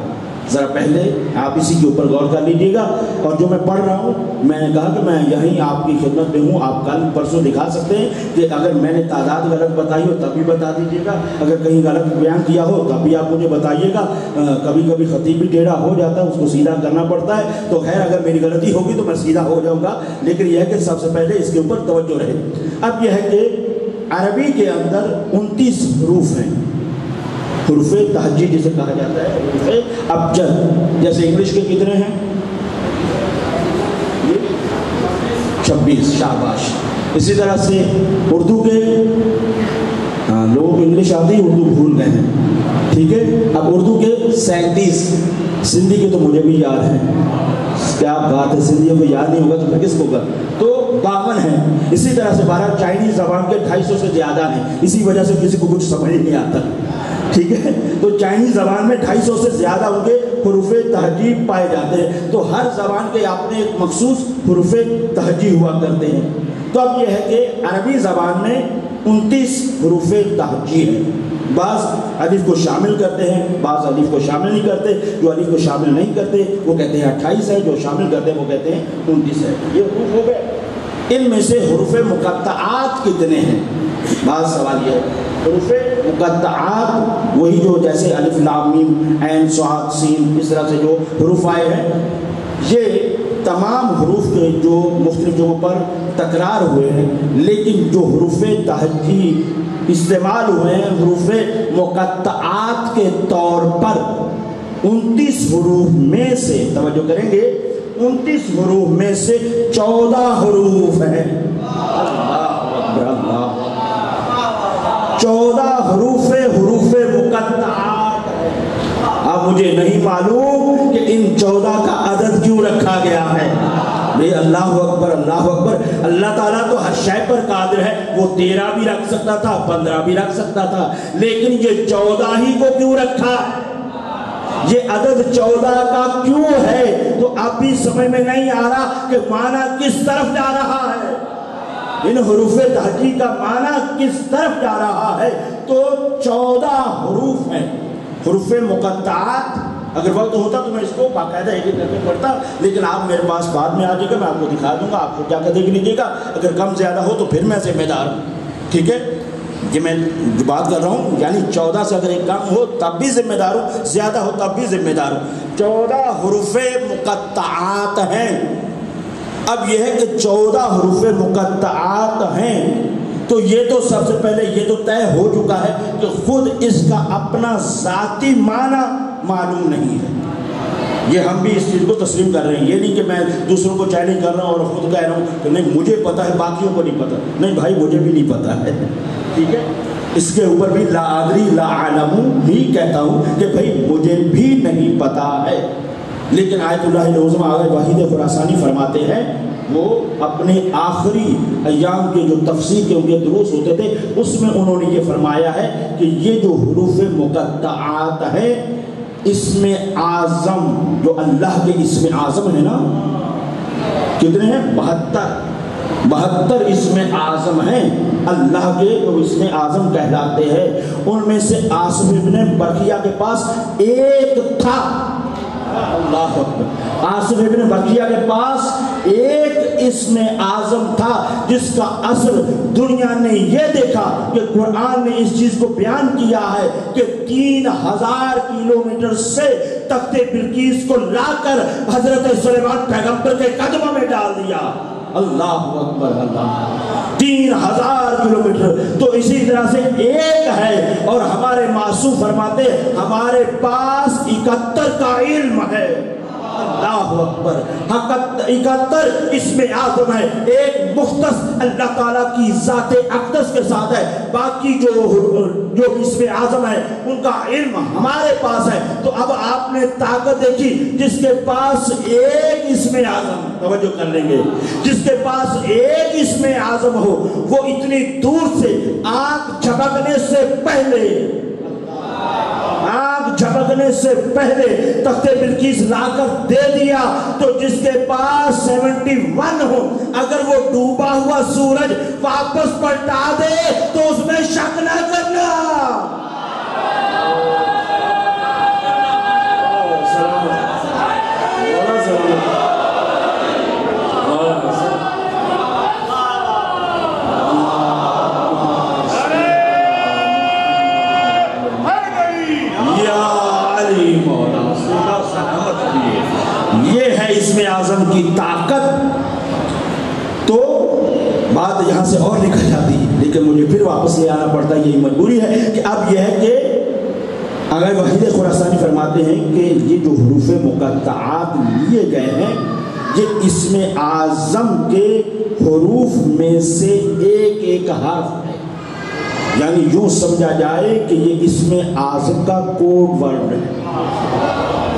ذرا پہلے آپ اسی کے اوپر غور کر لیجیے گا۔ اور جو میں پڑھ رہا ہوں، میں نے کہا کہ میں یہیں آپ کی خدمت میں ہوں، آپ کل پرسوں دکھا سکتے ہیں کہ اگر میں نے تعداد غلط بتائی ہو تب بھی بتا دیجیے گا، اگر کہیں غلط بیان کیا ہو تب بھی آپ مجھے بتائیے گا۔ کبھی کبھی خطیب بھی ٹیڑھا ہو جاتا ہے، اس کو سیدھا کرنا پڑتا ہے، تو خیر اگر میری غلطی ہوگی تو میں سیدھا ہو جاؤں گا، لیکن یہ ہے کہ سب سے پہلے اس کے اوپر توجہ رہے۔ اب یہ ہے کہ عربی کے اندر 29 حروف ہیں، حروف تہجی جسے کہا جاتا ہے، حروف ابجد۔ جیسے انگلش کے کتنے ہیں؟ 26، شاباش۔ اسی طرح سے اردو کے لوگوں کو انگلش آتی ہے، اردو بھول گئے ہیں، ٹھیک ہے۔ اب اردو کے 37، سندھی کے تو مجھے بھی یاد ہے، کیا بات ہے، سندھیوں کو یاد نہیں ہوگا تو پھر کس کو کر، تو 52 ہیں۔ اسی طرح سے 12 چائنیز زبان کے 250 سے زیادہ ہیں، اسی وجہ سے کسی کو کچھ سمجھ نہیں آتا، ٹھیک ہے۔ تو چائنیز زبان میں 250 سے زیادہ ان کے حروف تہجی پائے جاتے ہیں، تو ہر زبان کے اپنے ایک مخصوص حروف تہجی ہوا کرتے ہیں۔ تو اب یہ ہے کہ عربی زبان میں 29 حروف تہجی ہیں، بعض الف کو شامل کرتے ہیں، بعض الف کو شامل نہیں کرتے، جو الف کو شامل نہیں کرتے وہ کہتے ہیں 28 ہے، جو شامل کرتے ہیں وہ کہتے ہیں 29 ہے۔ یہ حروف ہو گئے۔ ان میں سے حروف مقطعات کتنے ہیں؟ بعض سوال یہ ہے، حروف مقطعات وہی جو جیسے الف لام میم عین صاد سین اس طرح سے جو حروف آئے ہیں، یہ تمام حروف کے جو مختلف جگہوں پر تکرار ہوئے ہیں، لیکن جو حروف تہجی استعمال ہوئے ہیں حروف مقطعات کے طور پر 29 حروف میں سے، توجہ کریں گے، 29 حروف میں سے 14 حروف ہیں۔ اللہ اکبر، اللہ، 14 حروف مقطعات ہیں۔ اب مجھے نہیں معلوم کہ ان 14 کا عدد کیوں رکھا گیا ہے۔ اللہ اکبر، اللہ اکبر۔ اللہ تعالیٰ تو ہر شے پر قادر ہے، وہ 13 بھی رکھ سکتا تھا، 15 بھی رکھ سکتا تھا، لیکن یہ 14 ہی کو کیوں رکھا؟ یہ عدد 14 کا کیوں ہے؟ تو اب بھی سمجھ میں نہیں آ رہا کہ معنی کس طرف جا رہا ہے، ان حروف تہجی کا معنی کس طرف جا رہا ہے۔ تو 14 حروف ہیں حروف مقطعات۔ اگر وقت ہوتا تو میں اس کو باقاعدہ ایک ایک کر کے پڑھتا، لیکن آپ میرے پاس بعد میں آ جائے گا، میں آپ کو دکھا دوں گا، آپ کو جا کر دیکھ لیجیے گا۔ اگر کم زیادہ ہو تو پھر میں ذمہ دار ہوں، ٹھیک ہے۔ یہ میں جو بات کر رہا ہوں یعنی 14 سے اگر ایک کم ہو تب بھی ذمہ دار ہوں، زیادہ ہو تب بھی ذمہ دار ہوں۔ 14 حروف مقطعات ہیں۔ اب یہ ہے کہ 14 حروف مقطعات ہیں، تو یہ تو سب سے پہلے یہ تو طے ہو چکا ہے کہ خود اس کا اپنا ذاتی معنی معلوم نہیں ہے۔ یہ ہم بھی اس چیز کو تسلیم کر رہے ہیں، یہ نہیں کہ میں دوسروں کو چیلنج کر رہا ہوں اور خود کہہ رہا ہوں کہ نہیں مجھے پتا ہے باقیوں کو نہیں پتا۔ نہیں بھائی، مجھے بھی نہیں پتا ہے، ٹھیک ہے۔ اس کے اوپر بھی لا ادری لا اعلم ہی کہتا ہوں کہ بھائی مجھے بھی نہیں پتا ہے۔ لیکن آیت اللہ العظمہ آغا وحید خراسانی فرماتے ہیں، وہ اپنے آخری ایام کے جو تفسیر کے ان کے دروس ہوتے تھے اس میں انہوں نے یہ فرمایا ہے کہ یہ جو حروف مقطعات ہے، اسم اعظم جو اللہ کے اسم اعظم ہے نا، کتنے ہیں؟ 72۔ 72 اسم اعظم ہیں اللہ کے، تو اسم اعظم کہلاتے ہیں۔ ان میں سے آصف ابن برقیہ کے پاس ایک تھا، اللہ اکبر، آصف ابن برقیہ کے پاس ایک اسم اعظم تھا جس کا اثر دنیا نے یہ دیکھا کہ قرآن نے اس چیز کو بیان کیا ہے کہ 3000 کلومیٹر سے تخت بلقیس کو لا کر حضرت سلیمان پیغمبر کے قدموں میں ڈال دیا۔ اللہ اکبر، اللہ، 3000 کلومیٹر۔ تو اسی طرح سے ایک ہے، اور ہمارے معصوم فرماتے ہمارے پاس 71 کا علم ہے۔ اللہ اکبر، 71 اسم اعظم ہے، ایک مختص اللہ تعالیٰ کی ذات اقدس کے ساتھ ہے، باقی جو اسم اعظم ہے ان کا علم ہمارے پاس ہے۔ تو اب آپ نے طاقت دیکھی، جس کے پاس ایک اسم اعظم، توجہ کر لیں گے، جس کے پاس ایک اسم اعظم ہو، وہ اتنی دور سے آنکھ جھپکنے سے پہلے تخت بلقیس لا کر دے دیا۔ تو جس کے پاس 71 ہو، اگر وہ ڈوبا ہوا سورج واپس پلٹا دے تو اس میں شک نہ کرنا۔ یہ ہے اسم اعظم کی طاقت۔ تو بات یہاں سے اور نکل جاتی ہے، لیکن مجھے پھر واپس لے آنا پڑتا ہے، یہی مجبوری ہے کہ اب یہ ہے کہ اگر وحید خراسانی فرماتے ہیں کہ یہ جو حروف مقطعات لیے گئے ہیں یہ اسم اعظم کے حروف میں سے ایک حرف ہے، یعنی یوں سمجھا جائے کہ یہ اسم اعظم کا کوڈ ورڈ ہے۔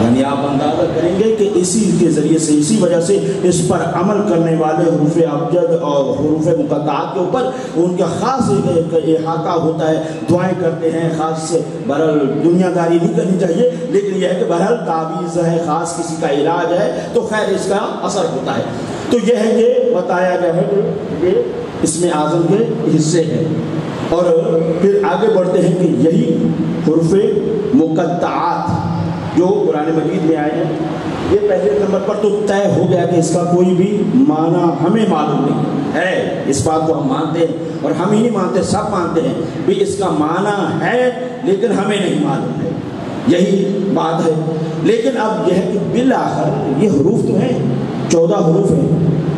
یعنی آپ اندازہ کریں گے کہ اسی کے ذریعے سے، اسی وجہ سے اس پر عمل کرنے والے حروف ابجد اور حروف مقطعات کے اوپر ان کا خاص احاطہ ہوتا ہے، دعائیں کرتے ہیں خاص۔ بہرحال دنیا داری نہیں کرنی چاہیے، لیکن یہ ہے کہ بہرحال تعویذ ہے، خاص کسی کا علاج ہے تو خیر اس کا اثر ہوتا ہے۔ تو یہ ہے کہ بتایا گیا ہے کہ یہ اسم اعظم کے حصے ہیں، اور پھر آگے بڑھتے ہیں کہ یہی حروف مقطعات جو قرآن مجید میں آئے ہیں، یہ پہلے نمبر پر تو طے ہو گیا کہ اس کا کوئی بھی معنی ہمیں معلوم نہیں ہے، اس بات کو ہم مانتے ہیں، اور ہم ہی نہیں مانتے، سب مانتے ہیں بھی اس کا معنی ہے لیکن ہمیں نہیں معلوم ہے، یہی بات ہے۔ لیکن اب یہ ہے کہ بالآخر یہ حروف تو ہیں، 14 حروف ہیں،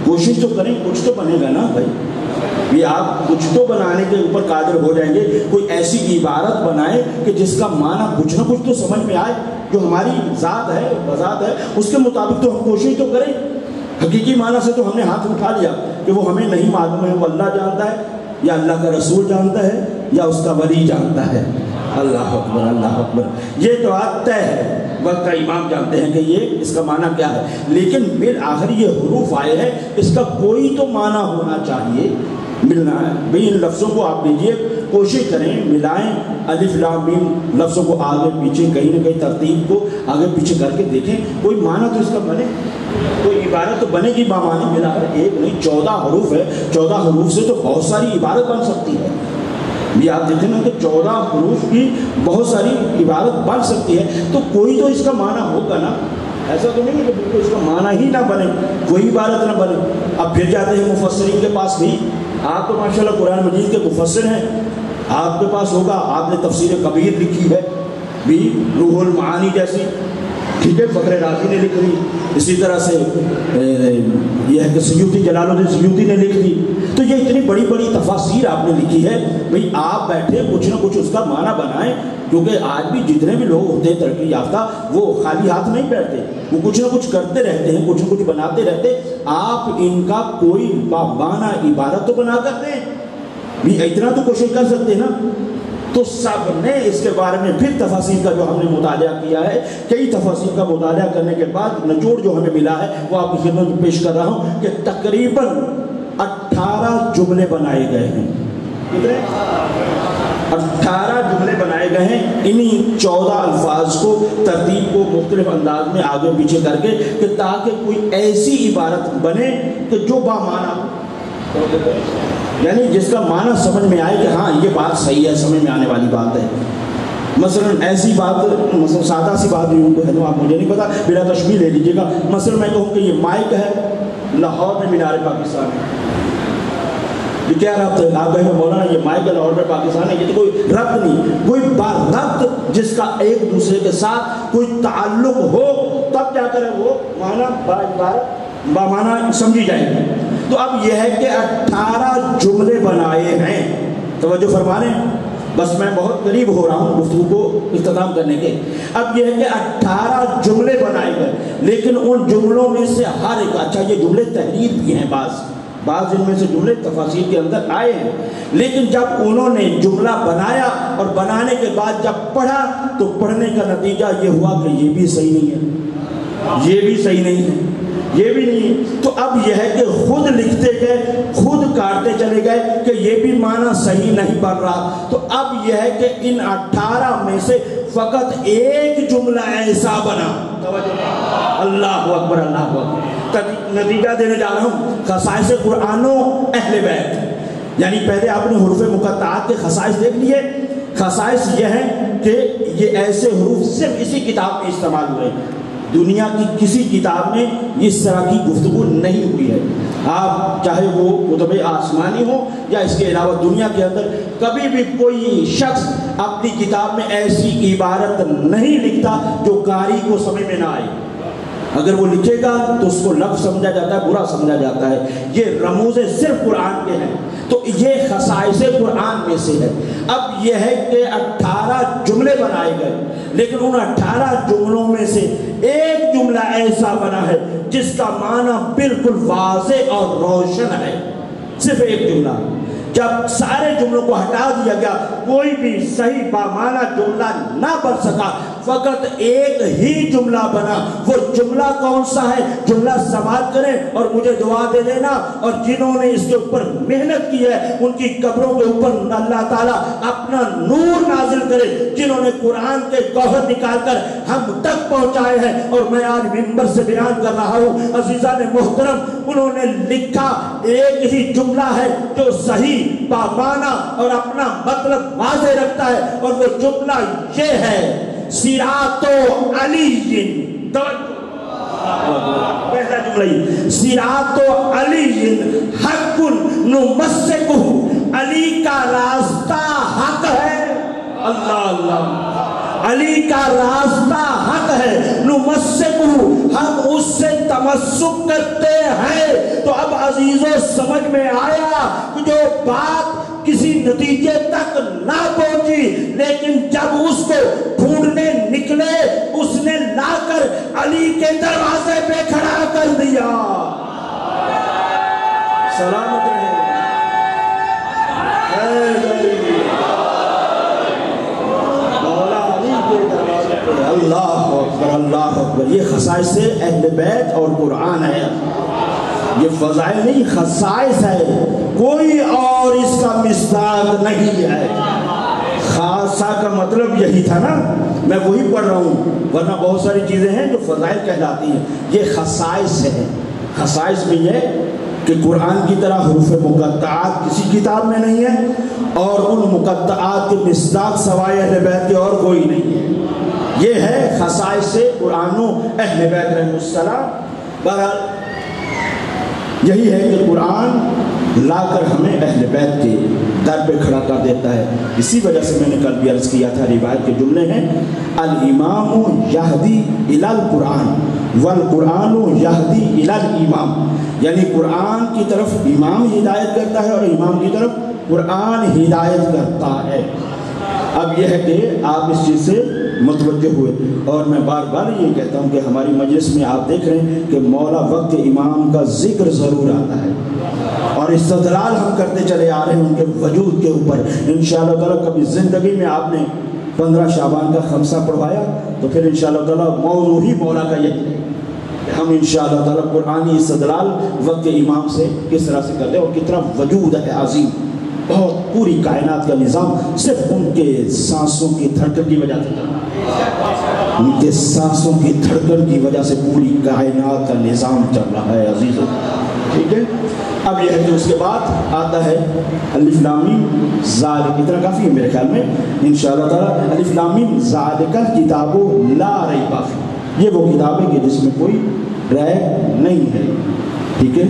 کوشش تو کریں، کچھ تو بنے گا نا بھائی، یہ آپ کچھ تو بنانے کے اوپر قادر ہو جائیں گے، کوئی ایسی عبارت بنائیں کہ جس کا معنی کچھ نہ کچھ تو سمجھ میں آئے، جو ہماری ذات ہے، وذات ہے، اس کے مطابق تو ہم کوشش تو کریں۔ حقیقی معنی سے تو ہم نے ہاتھ اٹھا لیا کہ وہ ہمیں نہیں معلوم ہے، وہ اللہ جانتا ہے یا اللہ کا رسول جانتا ہے یا اس کا ولی جانتا ہے۔ اللہ اکبر، اللہ اکبر، یہ تو طے ہے، وقت کا امام جانتے ہیں کہ یہ اس کا معنی کیا ہے، لیکن بالآخر یہ حروف آئے ہیں، اس کا کوئی تو معنی ہونا چاہیے، ملنا ہے بھئی۔ ان لفظوں کو آپ لیجئے، کوشش کریں، ملائیں، الف لام میم لفظوں کو آگے پیچھے کہیں نہ کہیں ترتیب کو آگے پیچھے کر کے دیکھیں، کوئی معنی تو اس کا بنے، کوئی عبارت تو بنے گی بامانی۔ ملا کر ایک نہیں 14 حروف ہے، 14 حروف سے تو بہت ساری عبارت بن سکتی ہے۔ یہ آپ دیکھیں نا کہ 14 حروف کی بہت ساری عبارت بن سکتی ہے، تو کوئی تو اس کا معنی ہوگا نا، ایسا تو نہیں ہے کہ بالکل اس کا معنی ہی نہ بنے، کوئی عبارت نہ بنے۔ اب پھر جاتے ہیں مفسرین کے پاس بھی، آپ تو ماشاءاللہ قرآن مجید کے مفسر ہیں، آپ کے پاس ہوگا، آپ نے تفسیر کبیر لکھی ہے بھی، روح المعانی جیسی، ٹھیک ہے، فخر رازی نے لکھ لی، اسی طرح سے یہ ہے کہ سیوطی، جلال الدین سیوطی نے لکھ لی، تو یہ اتنی بڑی بڑی تفاسیر آپ نے لکھی ہے، بھئی آپ بیٹھے کچھ نہ کچھ اس کا معنی بنائیں، کیونکہ آج بھی جتنے بھی لوگ ہوتے ہیں ترقی یافتہ، وہ خالی ہاتھ نہیں بیٹھتے، وہ کچھ نہ کچھ کرتے رہتے ہیں، کچھ نہ کچھ بناتے رہتے۔ آپ ان کا کوئی معنی عبارت تو بنا کر دیں، بھی اتنا تو کوشش کر سکتے ہیں نا۔ تو سب نے اس کے بارے میں پھر تفاسیر کا جو ہم نے مطالعہ کیا ہے، کئی تفاسیر کا مطالعہ کرنے کے بعد نچوڑ جو ہمیں ملا ہے وہ آپ کی خدمت میں پیش کر رہا ہوں کہ تقریباً 18 جملے بنائے گئے ہیں۔ کتنے؟ 18 جملے بنائے گئے ہیں، انہی 14 الفاظ کو، ترتیب کو مختلف انداز میں آگے پیچھے کر کے، کہ تاکہ کوئی ایسی عبارت بنے کہ جو بامعنی، یعنی جس کا معنی سمجھ میں آئے کہ ہاں یہ بات صحیح ہے، سمجھ میں آنے والی بات ہے۔ مثلا ایسی بات، مثلا سادہ سی بات یوں ہے تو آپ مجھے نہیں پتا، بلا تشبیہ لے لیجیے گا۔ مثلا میں کہوں کہ یہ مائک ہے، لاہور میں مینار پاکستان ہے، یہ کیا ربط ہے؟ آپ کہیں گے مولانا یہ مائک ہے لاہور میں پاکستان ہے، یہ تو کوئی ربط نہیں۔ کوئی ربط جس کا ایک دوسرے کے ساتھ کوئی تعلق ہو تب جا کر وہ معنی بامعنی سمجھی جائے گی۔ تو اب یہ ہے کہ 18 جملے بنائے ہیں، توجہ فرما رہے ہیں، بس میں بہت قریب ہو رہا ہوں گفتگو کو اختتام کرنے کے۔ اب یہ ہے کہ 18 جملے بنائے گئے، لیکن ان جملوں میں سے ہر ایک، اچھا یہ جملے تحریر بھی ہیں، بعض ان میں سے جملے تفاسیر کے اندر آئے ہیں، لیکن جب انہوں نے جملہ بنایا اور بنانے کے بعد جب پڑھا تو پڑھنے کا نتیجہ یہ ہوا کہ یہ بھی صحیح نہیں ہے، یہ بھی صحیح نہیں ہے، یہ بھی نہیں۔ تو اب یہ ہے کہ خود لکھتے گئے، خود کاٹتے چلے گئے کہ یہ بھی معنی صحیح نہیں بن رہا۔ تو اب یہ ہے کہ ان 18 میں سے فقط ایک جملہ ایسا بنا، اللہ اکبر اللہ اکبر۔ نتیجہ دینے جا رہا ہوں خصائص قرآن و اہل بیت، یعنی پہلے آپ نے حروف مقطعات کے خصائص دیکھ لیے۔ خصائص یہ ہیں کہ یہ ایسے حروف صرف اسی کتاب میں استعمال ہوئے، دنیا کی کسی کتاب میں اس طرح کی گفتگو نہیں ہوئی ہے۔ آپ چاہے وہ کتب آسمانی ہو یا اس کے علاوہ دنیا کے اندر کبھی بھی کوئی شخص اپنی کتاب میں ایسی عبارت نہیں لکھتا جو قاری کو سمجھ میں نہ آئے۔ اگر وہ لکھے گا تو اس کو لفظ سمجھا جاتا ہے، برا سمجھا جاتا ہے۔ یہ رموزیں صرف قرآن کے ہیں، تو یہ خصائص قرآن میں سے ہے۔ اب یہ ہے کہ 18 جملے بنائے گئے، لیکن ان 18 جملوں میں سے ایک جملہ ایسا بنا ہے جس کا معنی بالکل واضح اور روشن ہے، صرف ایک جملہ۔ جب سارے جملوں کو ہٹا دیا گیا، کوئی بھی صحیح بامعنی جملہ نہ بن سکا، فقط ایک ہی جملہ بنا۔ وہ جملہ کون سا ہے؟ جملہ سماعت کریں اور مجھے دعا دے دینا، اور جنہوں نے اس کے اوپر محنت کی ہے ان کی قبروں کے اوپر اللہ تعالیٰ اپنا نور نازل کرے۔ جنہوں نے قرآن کے گوہر نکال کر ہم تک پہنچائے ہیں، اور میں آج منبر سے بیان کر رہا ہوں، عزیزان محترم، انہوں نے لکھا ایک ہی جملہ ہے جو صحیح بامعنی اور اپنا مطلب واضح رکھتا ہے، اور وہ جملہ یہ ہے صراط علی۔ پہلا جملہ ہی صراط علی حق نمسکہ، علی کا راستہ حق ہے، اللہ اللہ، علی کا راستہ حق ہے، نمسکہ، ہم اس سے تمسک کرتے ہیں۔ تو اب عزیزوں سمجھ میں آیا کہ جو بات کسی نتیجے تک نہ پہنچی، لیکن جب اس کو ڈھونڈنے نکلے اس نے لا کر علی کے دروازے پہ کھڑا کر دیا۔ سلامت رہے مولا علی کے دروازے پہ۔ اللہ اکبر اللہ اکبر۔ یہ خصائص اہل بیت اور قرآن ہے، یہ فضائل نہیں، خصائص ہے، کوئی اور اس کا مصداق نہیں ہے۔ خاصہ کا مطلب یہی تھا نا، میں وہی پڑھ رہا ہوں، ورنہ بہت ساری چیزیں ہیں جو فضائل کہلاتی ہیں، یہ خصائص ہے۔ خصائص میں یہ کہ قرآن کی طرح حروف مقطعات کسی کتاب میں نہیں ہے، اور ان مقطعات کے مصداق سوائے اہل بیت کے اور کوئی نہیں ہے۔ یہ ہے خصائص قرآن و اہل بیت رحمہ السلام۔ بہرحال یہی ہے کہ قرآن لا کر ہمیں اہل بیت کے در پہ کھڑا کر دیتا ہے۔ اسی وجہ سے میں نے کل بھی عرض کیا تھا، روایت کے جملے ہیں، الامام یہدی الی القرآن والقرآن یہدی الی الامام، یعنی قرآن کی طرف امام ہدایت کرتا ہے اور امام کی طرف قرآن ہدایت کرتا ہے۔ اب یہ ہے کہ آپ اس چیز سے متوجہ ہوئے، اور میں بار بار یہ کہتا ہوں کہ ہماری مجلس میں آپ دیکھ رہے ہیں کہ مولا وقت امام کا ذکر ضرور آتا ہے، اور استدلال ہم کرتے چلے آ رہے ہیں ان کے وجود کے اوپر۔ انشاءاللہ تعالیٰ کبھی زندگی میں آپ نے 15 شعبان کا خمسہ پڑھوایا تو پھر انشاءاللہ تعالیٰ موضوع ہی مولا کا یہی ہے کہ ہم انشاءاللہ تعالیٰ قرآنی استدلال وقت امام سے کس طرح سے کرتے ہیں، اور کتنا وجود ہے عظیم، بہت پوری کائنات کا نظام صرف ان کے سانسوں کی دھڑکن کی وجہ سے چل رہا ہے، ان کے سانسوں کی دھڑکن کی وجہ سے پوری کائنات کا نظام چل رہا ہے عزیزوں۔ ٹھیک ہے. اب یہ ہے کہ اس کے بعد آتا ہے الف لام میم ذالک. اتنا کافی ہے میرے خیال میں انشاءاللہ تعالی. الف لام میم ذالک الکتاب لا ریب فیہ، یہ وہ کتاب ہے کہ جس میں کوئی ریب نہیں ہے. ٹھیک ہے.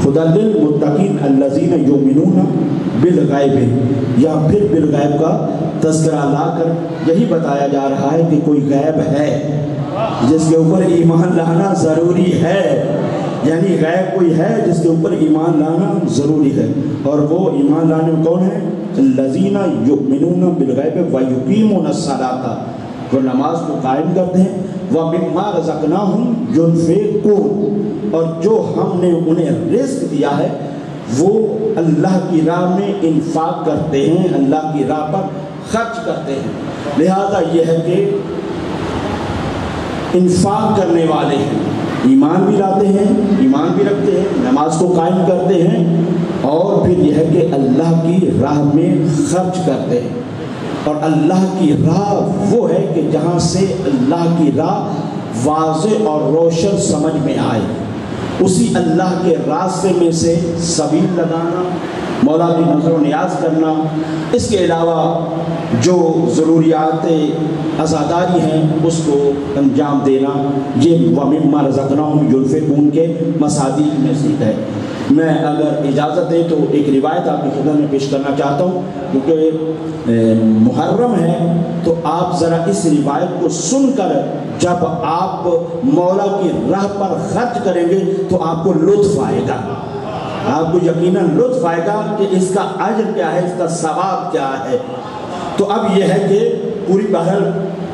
ھدی للمتقین الذین یؤمنون بالغیب، یا پھر بالغیب کا تذکرہ لا کر یہی بتایا جا رہا ہے کہ کوئی غیب ہے جس کے اوپر ایمان لانا ضروری ہے. یعنی غیب کوئی ہے جس کے اوپر ایمان لانا ضروری ہے، اور وہ ایمان لانے میں کون ہے؟ الذین یؤمنون بالغیب ویقیمون الصلاۃ، وہ نماز کو قائم کرتے ہیں. ومما رزقناہم ينفقون، اور جو ہم نے انہیں رزق دیا ہے وہ اللہ کی راہ میں انفاق کرتے ہیں، اللہ کی راہ پر خرچ کرتے ہیں. لہذا یہ ہے کہ انفاق کرنے والے ہیں، ایمان بھی لاتے ہیں، ایمان بھی رکھتے ہیں، نماز کو قائم کرتے ہیں، اور پھر یہ ہے کہ اللہ کی راہ میں خرچ کرتے ہیں. اور اللہ کی راہ وہ ہے کہ جہاں سے اللہ کی راہ واضح اور روشن سمجھ میں آئے، اسی اللہ کے راستے میں سے سبیل لگانا، مولا کی نظر و نیاز کرنا. اس کے علاوہ جو ضروریات عزاداری ہیں اس کو انجام دینا، یہ وَمِمَّا رَزَقْنَاهُمْ يُنْفِقُونَ کے مصادیق میں سے ہے. میں اگر اجازت دیں تو ایک روایت آپ کی خدمت میں پیش کرنا چاہتا ہوں، کیونکہ محرم ہے تو آپ ذرا اس روایت کو سن کر جب آپ مولا کی راہ پر خرچ کریں گے تو آپ کو لطف آئے گا، آپ کو یقیناً لطف آئے گا کہ اس کا اجر کیا ہے، اس کا ثواب کیا ہے. تو اب یہ ہے کہ پوری بہر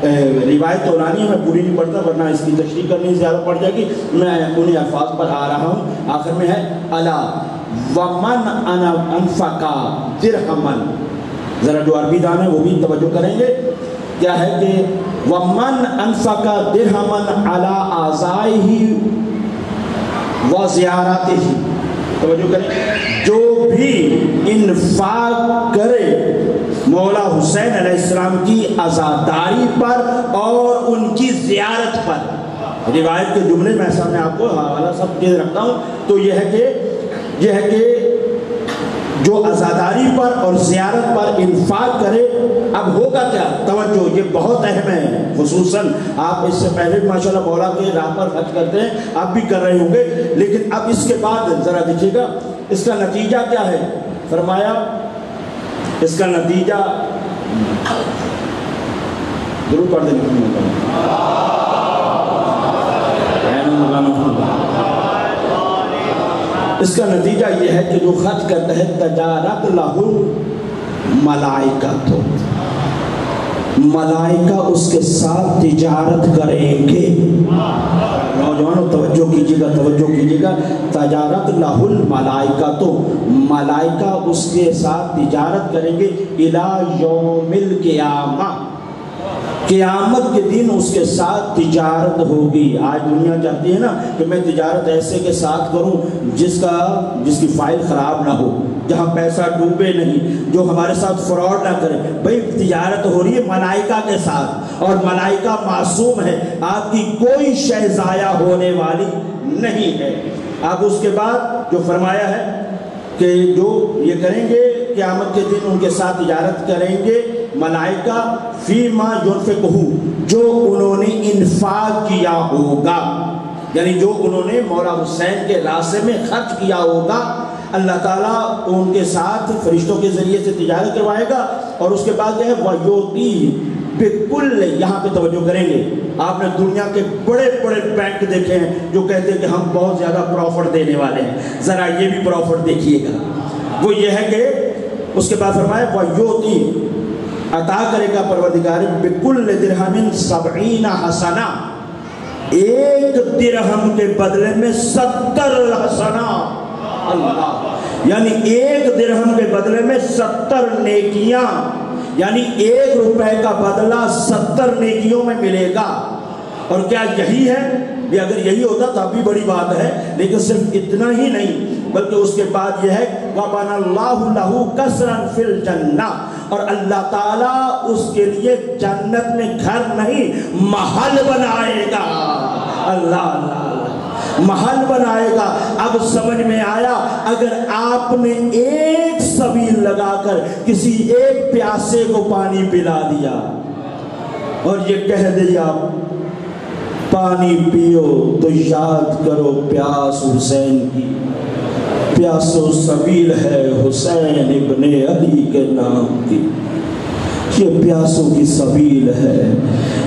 روایت دورانی ہے، میں پوری نہیں پڑھتا ورنہ اس کی تشریح کرنی زیادہ پڑ جائے گی. میں انہیں الفاظ پر آ رہا ہوں. آخر میں ہے الا ومن انفق درہما، ذرا جو عربی دان ہے وہ بھی توجہ کریں گے. کیا ہے کہ ومن انفق درہما علی اعزائہ وزیارتہ، توجہ کریں، جو بھی انفاق کرے مولا حسین علیہ السلام کی عزاداری پر اور ان کی زیارت پر. روایت کے جملے میں سامنے آپ کو حوالہ سب چیز رکھتا ہوں. تو یہ ہے کہ جو عزاداری پر اور زیارت پر انفاق کرے. اب ہوگا کیا؟ توجہ، یہ بہت اہم ہے. خصوصاً آپ اس سے پہلے ماشاءاللہ مولا کے راہ پر خرچ کرتے ہیں، آپ بھی کر رہے ہوں گے، لیکن اب اس کے بعد ذرا دیکھیے گا اس کا نتیجہ کیا ہے. فرمایا اس کا نتیجہ ضرور پڑھ دیں. اس کا نتیجہ یہ ہے کہ جو خرچ کرتا ہے تجارت لہ ملائکہ، ملائکہ اس کے ساتھ تجارت کریں گے. نوجوانوں توجہ کیجیے گا، توجہ کیجیے گا. تجارت لہ الملائکہ، تو ملائکہ اس کے ساتھ تجارت کریں گے الی یوم القیامہ، قیامت کے دن اس کے ساتھ تجارت ہوگی. آج دنیا چاہتی ہے نا کہ میں تجارت ایسے کے ساتھ کروں جس کی فائل خراب نہ ہو، جہاں پیسہ ڈوبے نہیں، جو ہمارے ساتھ فراڈ نہ کرے. بھئی تجارت ہو رہی ہے ملائکہ کے ساتھ، اور ملائکہ معصوم ہے، آپ کی کوئی شے ضائع ہونے والی نہیں ہے. اب اس کے بعد جو فرمایا ہے کہ جو یہ کریں گے قیامت کے دن ان کے ساتھ تجارت کریں گے ملائکہ فیما ینفقہ، جو انہوں نے انفاق کیا ہوگا، یعنی جو انہوں نے مولا حسین کے راستے میں خرچ کیا ہوگا. اللہ تعالیٰ ان کے ساتھ فرشتوں کے ذریعے سے تجارت کروائے گا. اور اس کے بعد جو ہے وَيُؤْتِيهِ بِكُلِّ، یہاں پہ توجہ کریں گے. آپ نے دنیا کے بڑے بڑے بینک دیکھے ہیں جو کہتے ہیں کہ ہم بہت زیادہ پروفٹ دینے والے ہیں. ذرا یہ بھی پروفٹ دیکھیے گا. وہ یہ ہے کہ اس کے بعد فرمایا وَيُؤْتِيهِ، عطا کرے گا پروردگار بِكُلِّ دِرْهَمٍ 70 حسنہ، ایک درہم کے بدلے میں 70 حسنہ. اللہ، یعنی ایک درہم کے بدلے میں 70 نیکیاں، یعنی 1 روپے کا بدلہ 70 نیکیوں میں ملے گا. اور کیا یہی ہے؟ بھی اگر یہی ہوتا تو اب بھی بڑی بات ہے، لیکن صرف اتنا ہی نہیں بلکہ اس کے بعد یہ ہے وَبَنَى اللَّهُ لَهُ قَصْرًا فِي الْجَنَّةِ، اور اللہ تعالیٰ اس کے لیے جنت میں گھر نہیں محل بنائے گا. اللہ اللہ اللہ. محل بنائے گا۔ اب سمجھ میں آیا، اگر آپ نے ایک سبیل لگا کر کسی ایک پیاسے کو پانی پلا دیا اور یہ کہہ دیا پانی پیو، تو یاد کرو پیاس حسین کی، پیاسو سبیل ہے حسین ابن علی کے نام کی، یہ پیاسوں کی سبیل ہے۔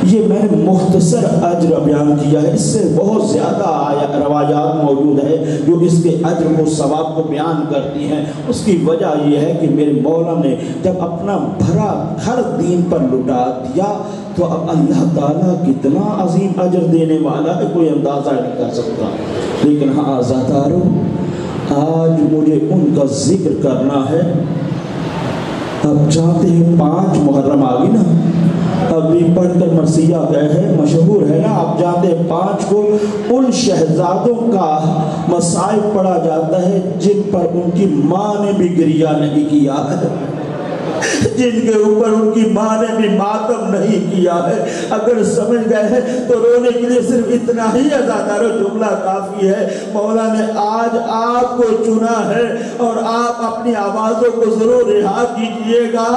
یہ میں نے مختصر اجر بیان کیا ہے، اس سے بہت زیادہ روایات موجود ہے جو اس کے اجر کو ثواب کو بیان کرتی ہیں۔ اس کی وجہ یہ ہے کہ میرے مولا نے جب اپنا بھرا گھر دین پر لٹا دیا تو اب اللہ تعالیٰ کتنا عظیم اجر دینے والا ہے کوئی اندازہ نہیں کر سکتا۔ لیکن ہاں عزادارو، آج مجھے ان کا ذکر کرنا ہے۔ اب جانتے ہیں 5 محرم آگی نا، ابھی پڑھ کر مرثیہ گئے ہیں، مشہور ہے نا، آپ جانتے ہیں 5 کو ان شہزادوں کا مصائب پڑھا جاتا ہے جن پر ان کی ماں نے بھی گریہ نہیں کیا ہے، جن کے اوپر ان کی ماں نے بھی ماتم نہیں کیا ہے۔ اگر سمجھ گئے ہیں تو رونے کے لیے صرف اتنا ہی عزادارو جملہ کافی ہے۔ مولا نے آج آپ کو چنا ہے اور آپ اپنی آوازوں کو ضرور رہا کیجئے گا،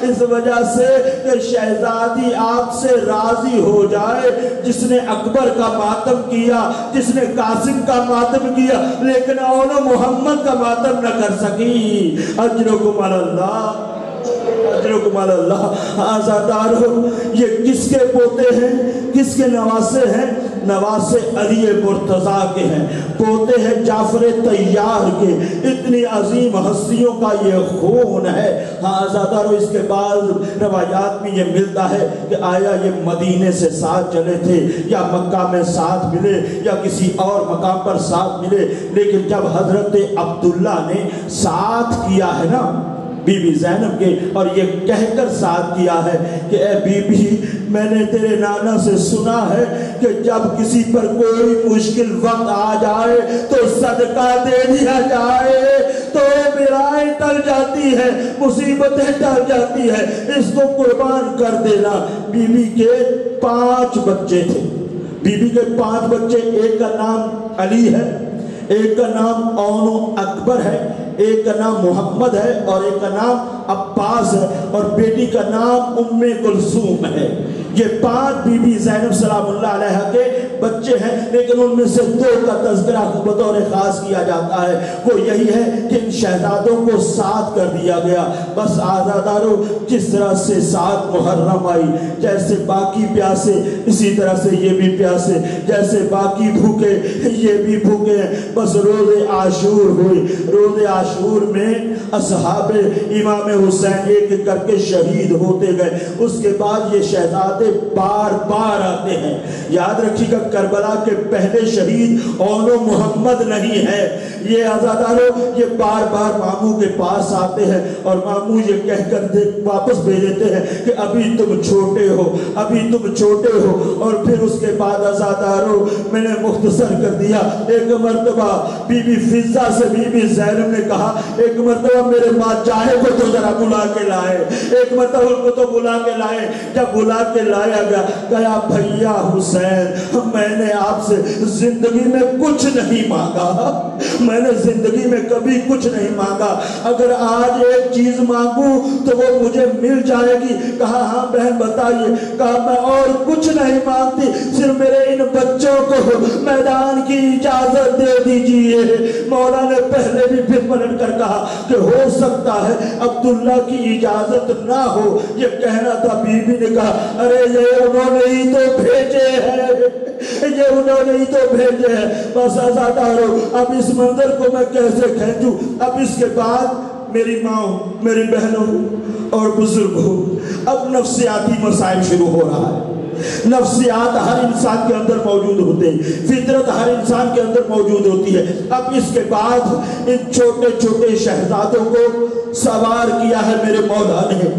اس وجہ سے کہ شہزادی آپ سے راضی ہو جائے، جس نے اکبر کا ماتم کیا، جس نے قاسم کا ماتم کیا، لیکن اول محمد کا ماتم نہ کر سکی۔ اجرکم علی اللہ، اجرکم علی اللہ۔ آزادارو، یہ کس کے پوتے ہیں، کس کے نواسے ہیں؟ نواسے علی مرتضیٰ کے ہیں، پوتے ہیں جعفر طیار کے۔ اتنی عظیم ہستیوں کا یہ خون ہے۔ ہاں آزادارو، اس کے بعد روایات میں یہ ملتا ہے کہ آیا یہ مدینے سے ساتھ چلے تھے یا مکہ میں ساتھ ملے یا کسی اور مقام پر ساتھ ملے، لیکن جب حضرت عبداللہ نے ساتھ کیا ہے نا بی بی زینب کے، اور یہ کہہ کر ساتھ کیا ہے کہ اے بی بی، میں نے تیرے نانا سے سنا ہے کہ جب کسی پر کوئی مشکل وقت آ جائے تو صدقہ دے دیا جائے تو بلائیں ٹل جاتی ہے، مصیبتیں ٹل جاتی ہے، اس کو قربان کر دینا۔ بی بی کے 5 بچے تھے، بی بی کے 5 بچے، ایک کا نام علی ہے، ایک کا نام اون اکبر ہے، ایک کا نام محمد ہے اور ایک کا نام عباس ہے، اور بیٹی کا نام ام کلثوم ہے۔ یہ 5 بی بی زینب سلام اللہ علیہ کے بچے ہیں، لیکن ان میں سے 2 کا تذکرہ بطور خاص کیا جاتا ہے، وہ یہی ہے کہ ان شہزادوں کو ساتھ کر دیا گیا۔ بس آزادارو، جس طرح سے 7 محرم آئی، جیسے باقی پیاسے اسی طرح سے یہ بھی پیاسے، جیسے باقی بھوکے یہ بھی بھوکے ہیں۔ بس روز عاشور ہوئی، روز عاشور میں اصحاب امام حسین ایک ایک کر کے شہید ہوتے گئے۔ اس کے بعد یہ شہزادے بار بار آتے ہیں۔ یاد رکھیے گا، کربلا کے پہلے شہید اون محمد نہیں ہے، یہ آزادارو یہ بار بار ماموں کے پاس آتے ہیں اور ماموں یہ کہہ کر واپس بھیج دیتے ہیں کہ ابھی تم چھوٹے ہو، ابھی تم چھوٹے ہو۔ اور پھر اس کے بعد آزادارو میں نے مختصر کر دیا، ایک مرتبہ بی بی فضہ سے بی بی زینب نے کہا ایک مرتبہ میرے ماں چاہے کو تو ذرا بلا کے لائے، ایک مرتبہ ان کو تو بلا کے لائے۔ جب بلا کے لایا گیا، کہا بھیا حسین، میں نے آپ سے زندگی میں کچھ نہیں مانگا، میں نے زندگی میں کبھی کچھ نہیں مانگا، اگر آج ایک چیز مانگوں تو وہ مجھے مل جائے گی۔ کہا ہاں بہن بتائیے۔ کہا میں اور کچھ نہیں مانگتی، صرف میرے ان بچوں کو میدان کی اجازت دے دیجئے۔ مولا نے پہلے بھی پھر پلٹ کر کہا کہ ہو سکتا ہے عبداللہ کی اجازت نہ ہو، یہ کہنا تھا۔ بی بی نے کہا ارے یہ انہوں نے ہی تو بھیجے ہیں، یہ انہوں نے ہی تو بھیجے ہیں۔ بس آزادارو، اب اس منظر کو میں کیسے کھینچوں؟ اب اس کے بعد میری ماں، میری بہنوں اور بزرگوں، اب نفسیاتی مسائل شروع ہو رہا ہے۔ نفسیات ہر انسان کے اندر موجود ہوتے ہیں، فطرت ہر انسان کے اندر موجود ہوتی ہے۔ اب اس کے بعد ان چھوٹے چھوٹے شہزادوں کو سوار کیا ہے میرے مولا نے،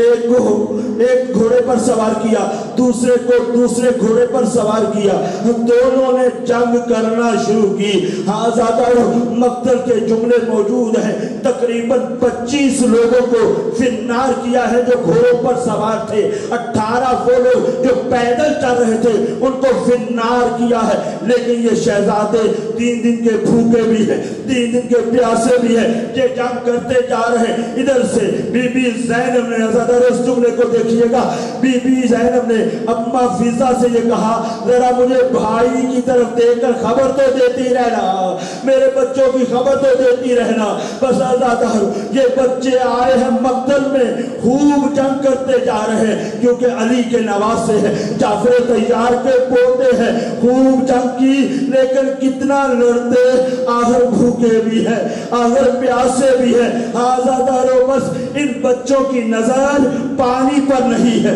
ایک کو ایک گھوڑے پر سوار کیا، دوسرے کو دوسرے گھوڑے پر سوار کیا، دونوں نے جنگ کرنا شروع کی۔ ہاں زیادہ مقتل کے جملے موجود ہیں، تقریباً 25 لوگوں کو فنار کیا ہے جو گھوڑوں پر سوار تھے، 18 وہ لوگ جو پیدل چل رہے تھے ان کو فنار کیا ہے، لیکن یہ شہزادے 3 دن کے بھوکے بھی ہیں، 3 دن کے پیاسے بھی ہیں، یہ جنگ کرتے جا رہے ہیں۔ ادھر سے بی بی زینب نے، ذرا اس جملے کو دیکھیے گا، بی بی زینب نے اماں فضا سے یہ کہا ذرا مجھے بھائی کی طرف دیکھ کر خبر تو دیتی رہنا، میرے بچوں کی خبر تو دیتی رہنا۔ بس آزادہ یہ بچے آئے ہیں مقتل میں، خوب جنگ کرتے جا رہے ہیں کیونکہ علی کے نواسے ہیں، جعفر طیار کے پوتے ہیں، خوب جنگ کی لیکن کتنا لڑتے، آخر بھوکے بھی ہیں، آخر پیاسے بھی ہیں۔ آزادہ رو بس ان بچوں کی نظر پانی پر نہیں ہے،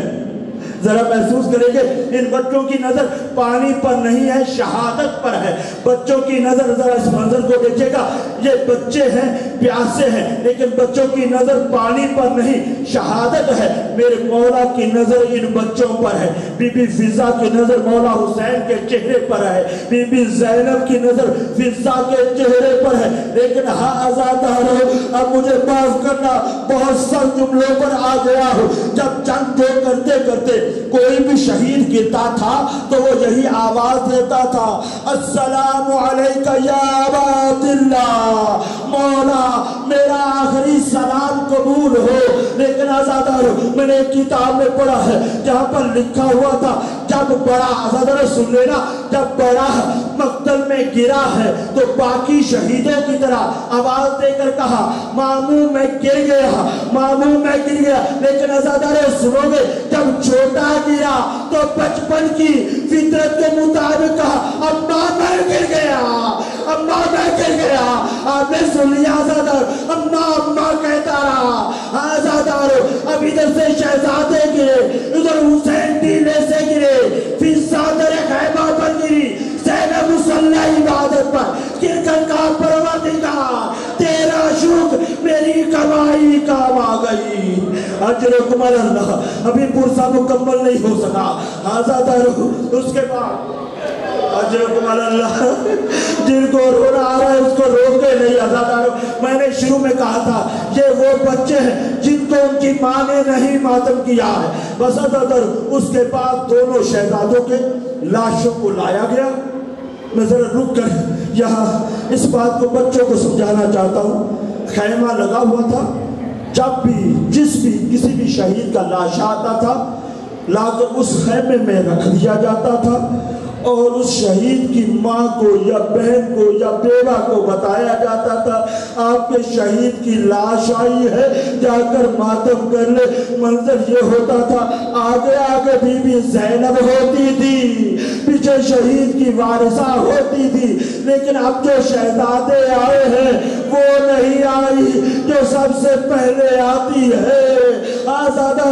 ذرا محسوس کریں گے ان بچوں کی نظر پانی پر نہیں ہے، شہادت پر ہے۔ بچوں کی نظر، ذرا اس منظر کو دیکھیے گا، یہ بچے ہیں پیاسے ہیں لیکن بچوں کی نظر پانی پر نہیں، شہادت ہے۔ میرے مولا کی نظر ان بچوں پر ہے، بی بی فضا کی نظر مولا حسین کے چہرے پر ہے، بی بی زینب کی نظر فضا کے چہرے پر ہے۔ لیکن ہاں آزادہ رہو، اب مجھے معاف کرنا، بہت سخت جملوں پر آ گیا ہوں۔ جب جنگ جو کرتے کرتے کوئی بھی شہید گرتا تھا تو وہ یہی آواز دیتا تھا، السلام علیکہ یا ابا عبداللہ، مولا میرا آخری سلام قبول ہو۔ لیکن آزادہ میں نے ایک کتاب میں پڑھا ہے جہاں پر لکھا ہوا تھا جب بڑا، آزادہ سن لینا، جب بڑا مقتل میں گرا ہے تو باقی شہیدوں کی طرح آواز دے کر کہا ماموں میں گر گیا، ماموں میں گر گیا۔ لیکن آزادہ سنو گے جب چھوٹا گرا تو بچپن کی فطرت کے مطابق کہا اماں میں گر گیا، اماں میں گر گیا۔ آپ نے سن لیا آزادہ، اماں اماں کہتا رہا۔ آزادہ اب ادھر سے شہزادے گرے، ادھر حسین ٹیلے سے گرے، فضا در خیمہ پر گری، زینب مصلی عبادت پر گر کر کہا پروردگار تیرا شکر، میری کمائی کام آ گئی۔ اجرکم اللہ، ابھی پرسہ مکمل نہیں ہو سکا۔ آزادہ اس کے بعد اجرکم اللہ، جن کو رونا آ رہا ہے اس کو روکے نہیں۔ آزادہ میں نے شروع میں کہا تھا یہ وہ بچے ہیں جن کو ان کی ماں نے نہیں ماتم کیا ہے۔ بس آزادہ اس کے بعد دونوں شہزادوں کے لاشوں کو لایا گیا۔ میں ذرا رک کر یہاں اس بات کو بچوں کو سمجھانا چاہتا ہوں۔ خیمہ لگا ہوا تھا، جب بھی کسی بھی شہید کا لاش آتا تھا لا کر اس خیمے میں رکھ دیا جاتا تھا اور اس شہید کی ماں کو یا بہن کو یا بیوہ کو بتایا جاتا تھا آپ کے شہید کی لاش آئی ہے، جا کر ماتم کر لے۔ منظر یہ ہوتا تھا، آگے آگے بی بی زینب ہوتی تھی، پیچھے شہید کی وارثہ ہوتی تھی، لیکن اب جو شہزادے آئے ہیں وہ نہیں آئی جو سب سے پہلے آتی ہے۔ آزادہ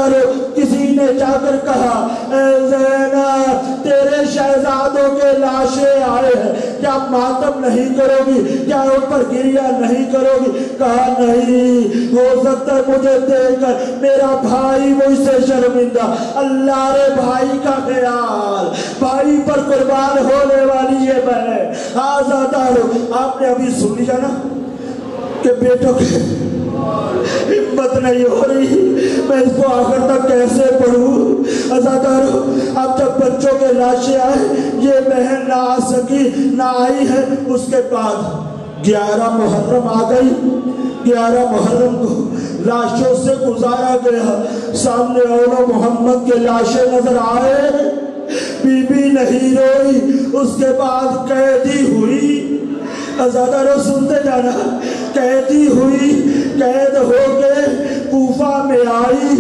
کسی نے جا کر کہا اے زینب تیرے شہزادوں کے لاشیں آئے ہیں، کیا ماتم نہیں کرو گی، کیا ان پر گریہ نہیں کرو گی؟ کہا نہیں، ہو سکتا ہے مجھے دیکھ کر میرا بھائی مجھ سے شرمندہ، اللہ رے بھائی کا خیال، بھائی پر قربان ہونے والی یہ بہن۔ آزادہ آپ نے ابھی سن لیا نا کہ بیٹوں کے ہمت نہیں ہو رہی، میں اس کو آخر تک کیسے پڑھوں؟ آزادہ اب جب بچوں کے لاشیں آئے، یہ بہن نہ آ سکی، نہ آئی ہے۔ اس کے بعد 11 محرم آ گئی، 11 محرم کو لاشوں سے گزارا گیا، سامنے اولو محمد کے لاشیں نظر آئے، بی بی نہیں روئی۔ اس کے بعد قیدی ہوئی، آزادہ رو سنتے جانا، قیدی ہوئی، قید ہو کے کوفہ میں آئی،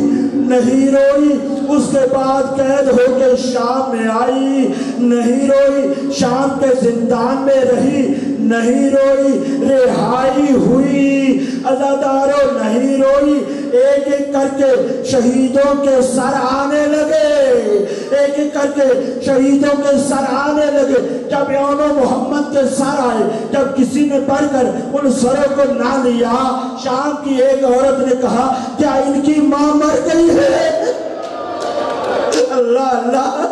نہیں روئی۔ اس کے بعد قید ہو کے شام میں آئی، نہیں روئی۔ شام کے زندان میں رہی، نہیں روئی۔ رہائی ہوئی، عزادارو نہیں روئی۔ ایک ایک کر کے شہیدوں کے سر آنے لگے، ایک ایک کر کے شہیدوں کے سر آنے لگے۔ جب یونو محمد کے سر آئے، جب کسی نے پڑھ کر ان سروں کو نہ لیا، شام کی ایک عورت نے کہا کیا ان کی ماں مر گئی ہے؟ اللہ اللہ،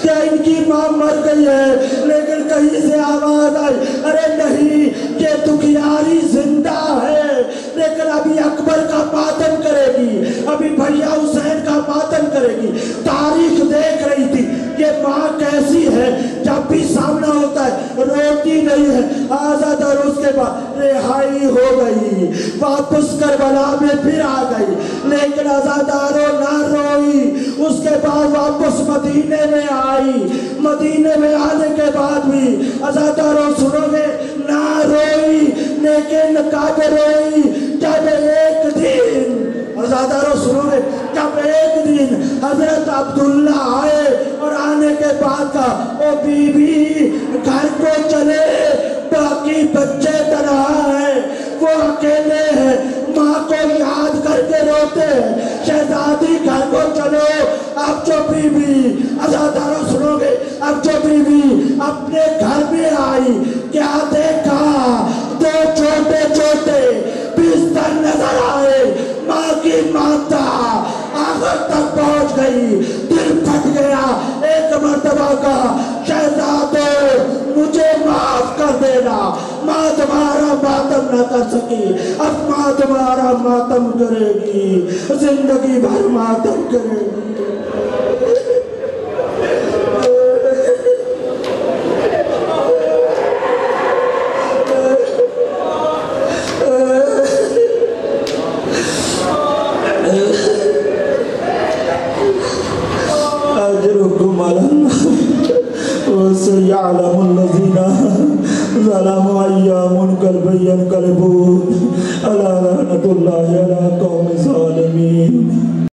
کیا ان کی ماں مر گئی ہے؟ لیکن کہیں سے آواز آئی، ارے نہیں، یہ دکھیاری زندہ ہے، لیکن ابھی اکبر کا ماتم کرے گی، ابھی بھیا حسین کا ماتم کرے گی۔ تاریخ دیکھ رہی تھی رہائی ہو گئی، واپس کربلا میں پھر آ گئی، لیکن عزاداروں نہ روئی۔ اس کے بعد واپس مدینے میں آئی، مدینے میں آنے کے بعد بھی عزاداروں سنو گے نہ روئی، لیکن کب روئی؟ جب ایک دن عزاداروں سنو گے، جب ایک دن حضرت عبداللہ آئے اور آنے کے بعد کا او بی بی گھر کو چلے، باقی بچے تنہا ہیں، وہ اکیلے ہیں، ماں کو یاد کر کے روتے ہیں، شہزادی گھر کو چلو۔ اب جو بی بی عزاداروں سنو گے، اب جو بی بی اپنے گھر میں آئی، کیا دیکھا؟ دو چھوٹے چھوٹے بستر نظر آئے، ماں کی ماتا آخر تک پہنچ گئی، دل پھٹ گیا، ایک مرتبہ کہا شہزادو مجھے معاف کر دینا، ماں تمہارا ماتم نہ کر سکی، اب ماں تمہارا ماتم کرے گی، زندگی بھر ماتم کرے گی۔ يعلم الذين ظلموا أيام ينقلبون ألا لعنة الله على قوم الظالمين۔